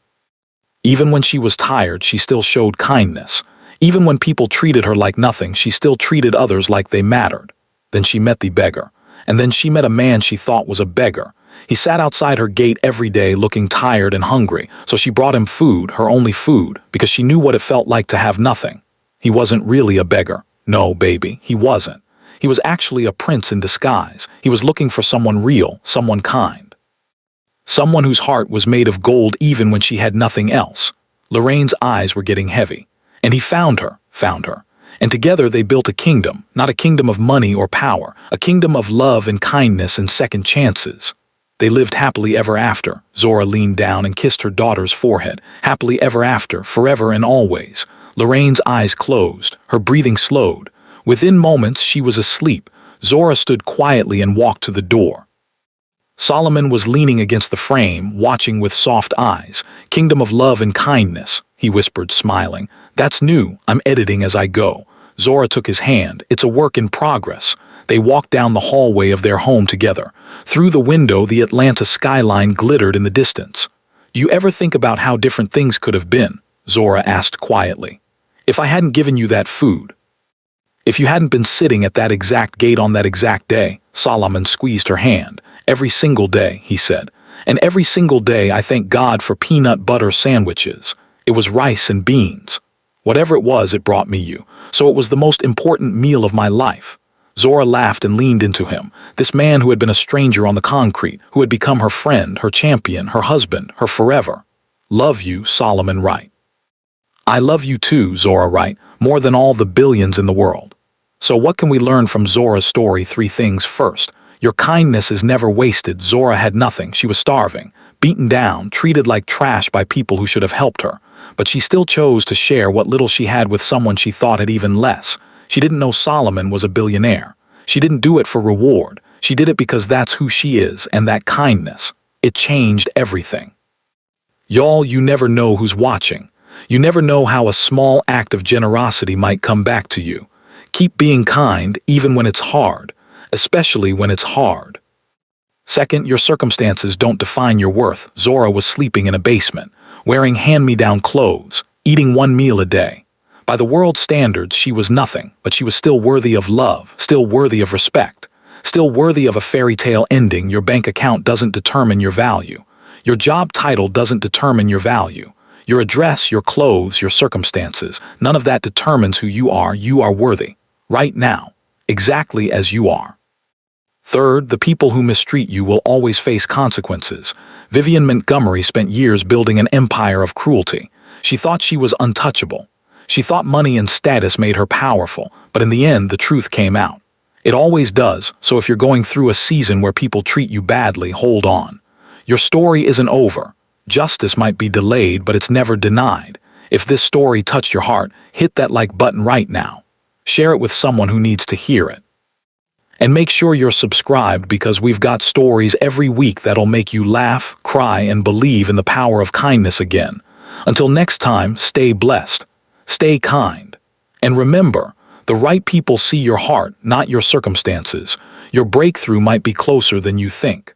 Even when she was tired, she still showed kindness. Even when people treated her like nothing, she still treated others like they mattered. Then she met the beggar. And then she met a man she thought was a beggar. He sat outside her gate every day looking tired and hungry, so she brought him food, her only food, because she knew what it felt like to have nothing. He wasn't really a beggar. No, baby, he wasn't. He was actually a prince in disguise. He was looking for someone real, someone kind. Someone whose heart was made of gold even when she had nothing else. Lorraine's eyes were getting heavy. And he found her. And together they built a kingdom, not a kingdom of money or power, a kingdom of love and kindness and second chances. They lived happily ever after. Zora leaned down and kissed her daughter's forehead. Happily ever after, forever and always. Lorraine's eyes closed, her breathing slowed. Within moments, she was asleep. Zora stood quietly and walked to the door. Solomon was leaning against the frame, watching with soft eyes. "Kingdom of love and kindness," he whispered, smiling. "That's new. I'm editing as I go." Zora took his hand. "It's a work in progress." They walked down the hallway of their home together. Through the window, the Atlanta skyline glittered in the distance. "You ever think about how different things could have been?" Zora asked quietly. "If I hadn't given you that food? If you hadn't been sitting at that exact gate on that exact day?" Solomon squeezed her hand. "Every single day," he said. "And every single day I thank God for peanut butter sandwiches. It was rice and beans. Whatever it was, it brought me you. So it was the most important meal of my life." Zora laughed and leaned into him. This man who had been a stranger on the concrete, who had become her friend, her champion, her husband, her forever. "Love you, Solomon Wright." "I love you too, Zora Wright, more than all the billions in the world." So what can we learn from Zora's story? 3 things. First, your kindness is never wasted. Zora had nothing. She was starving, beaten down, treated like trash by people who should have helped her. But she still chose to share what little she had with someone she thought had even less. She didn't know Solomon was a billionaire. She didn't do it for reward. She did it because that's who she is, and that kindness, it changed everything. Y'all, you never know who's watching. You never know how a small act of generosity might come back to you. Keep being kind even when it's hard, especially when it's hard. Second, your circumstances don't define your worth. Zora was sleeping in a basement, wearing hand-me-down clothes, eating 1 meal a day. By the world's standards, she was nothing, but she was still worthy of love, still worthy of respect, still worthy of a fairy tale ending. Your bank account doesn't determine your value. Your job title doesn't determine your value. Your address, your clothes, your circumstances, none of that determines who you are. You are worthy, right now, exactly as you are. Third, the people who mistreat you will always face consequences. Vivian Montgomery spent years building an empire of cruelty. She thought she was untouchable. She thought money and status made her powerful, but in the end, the truth came out. It always does, so if you're going through a season where people treat you badly, hold on. Your story isn't over. Justice might be delayed, but it's never denied. If this story touched your heart, hit that like button right now. Share it with someone who needs to hear it. And make sure you're subscribed, because we've got stories every week that'll make you laugh, cry, and believe in the power of kindness again. Until next time, stay blessed, stay kind, and remember, the right people see your heart, not your circumstances. Your breakthrough might be closer than you think.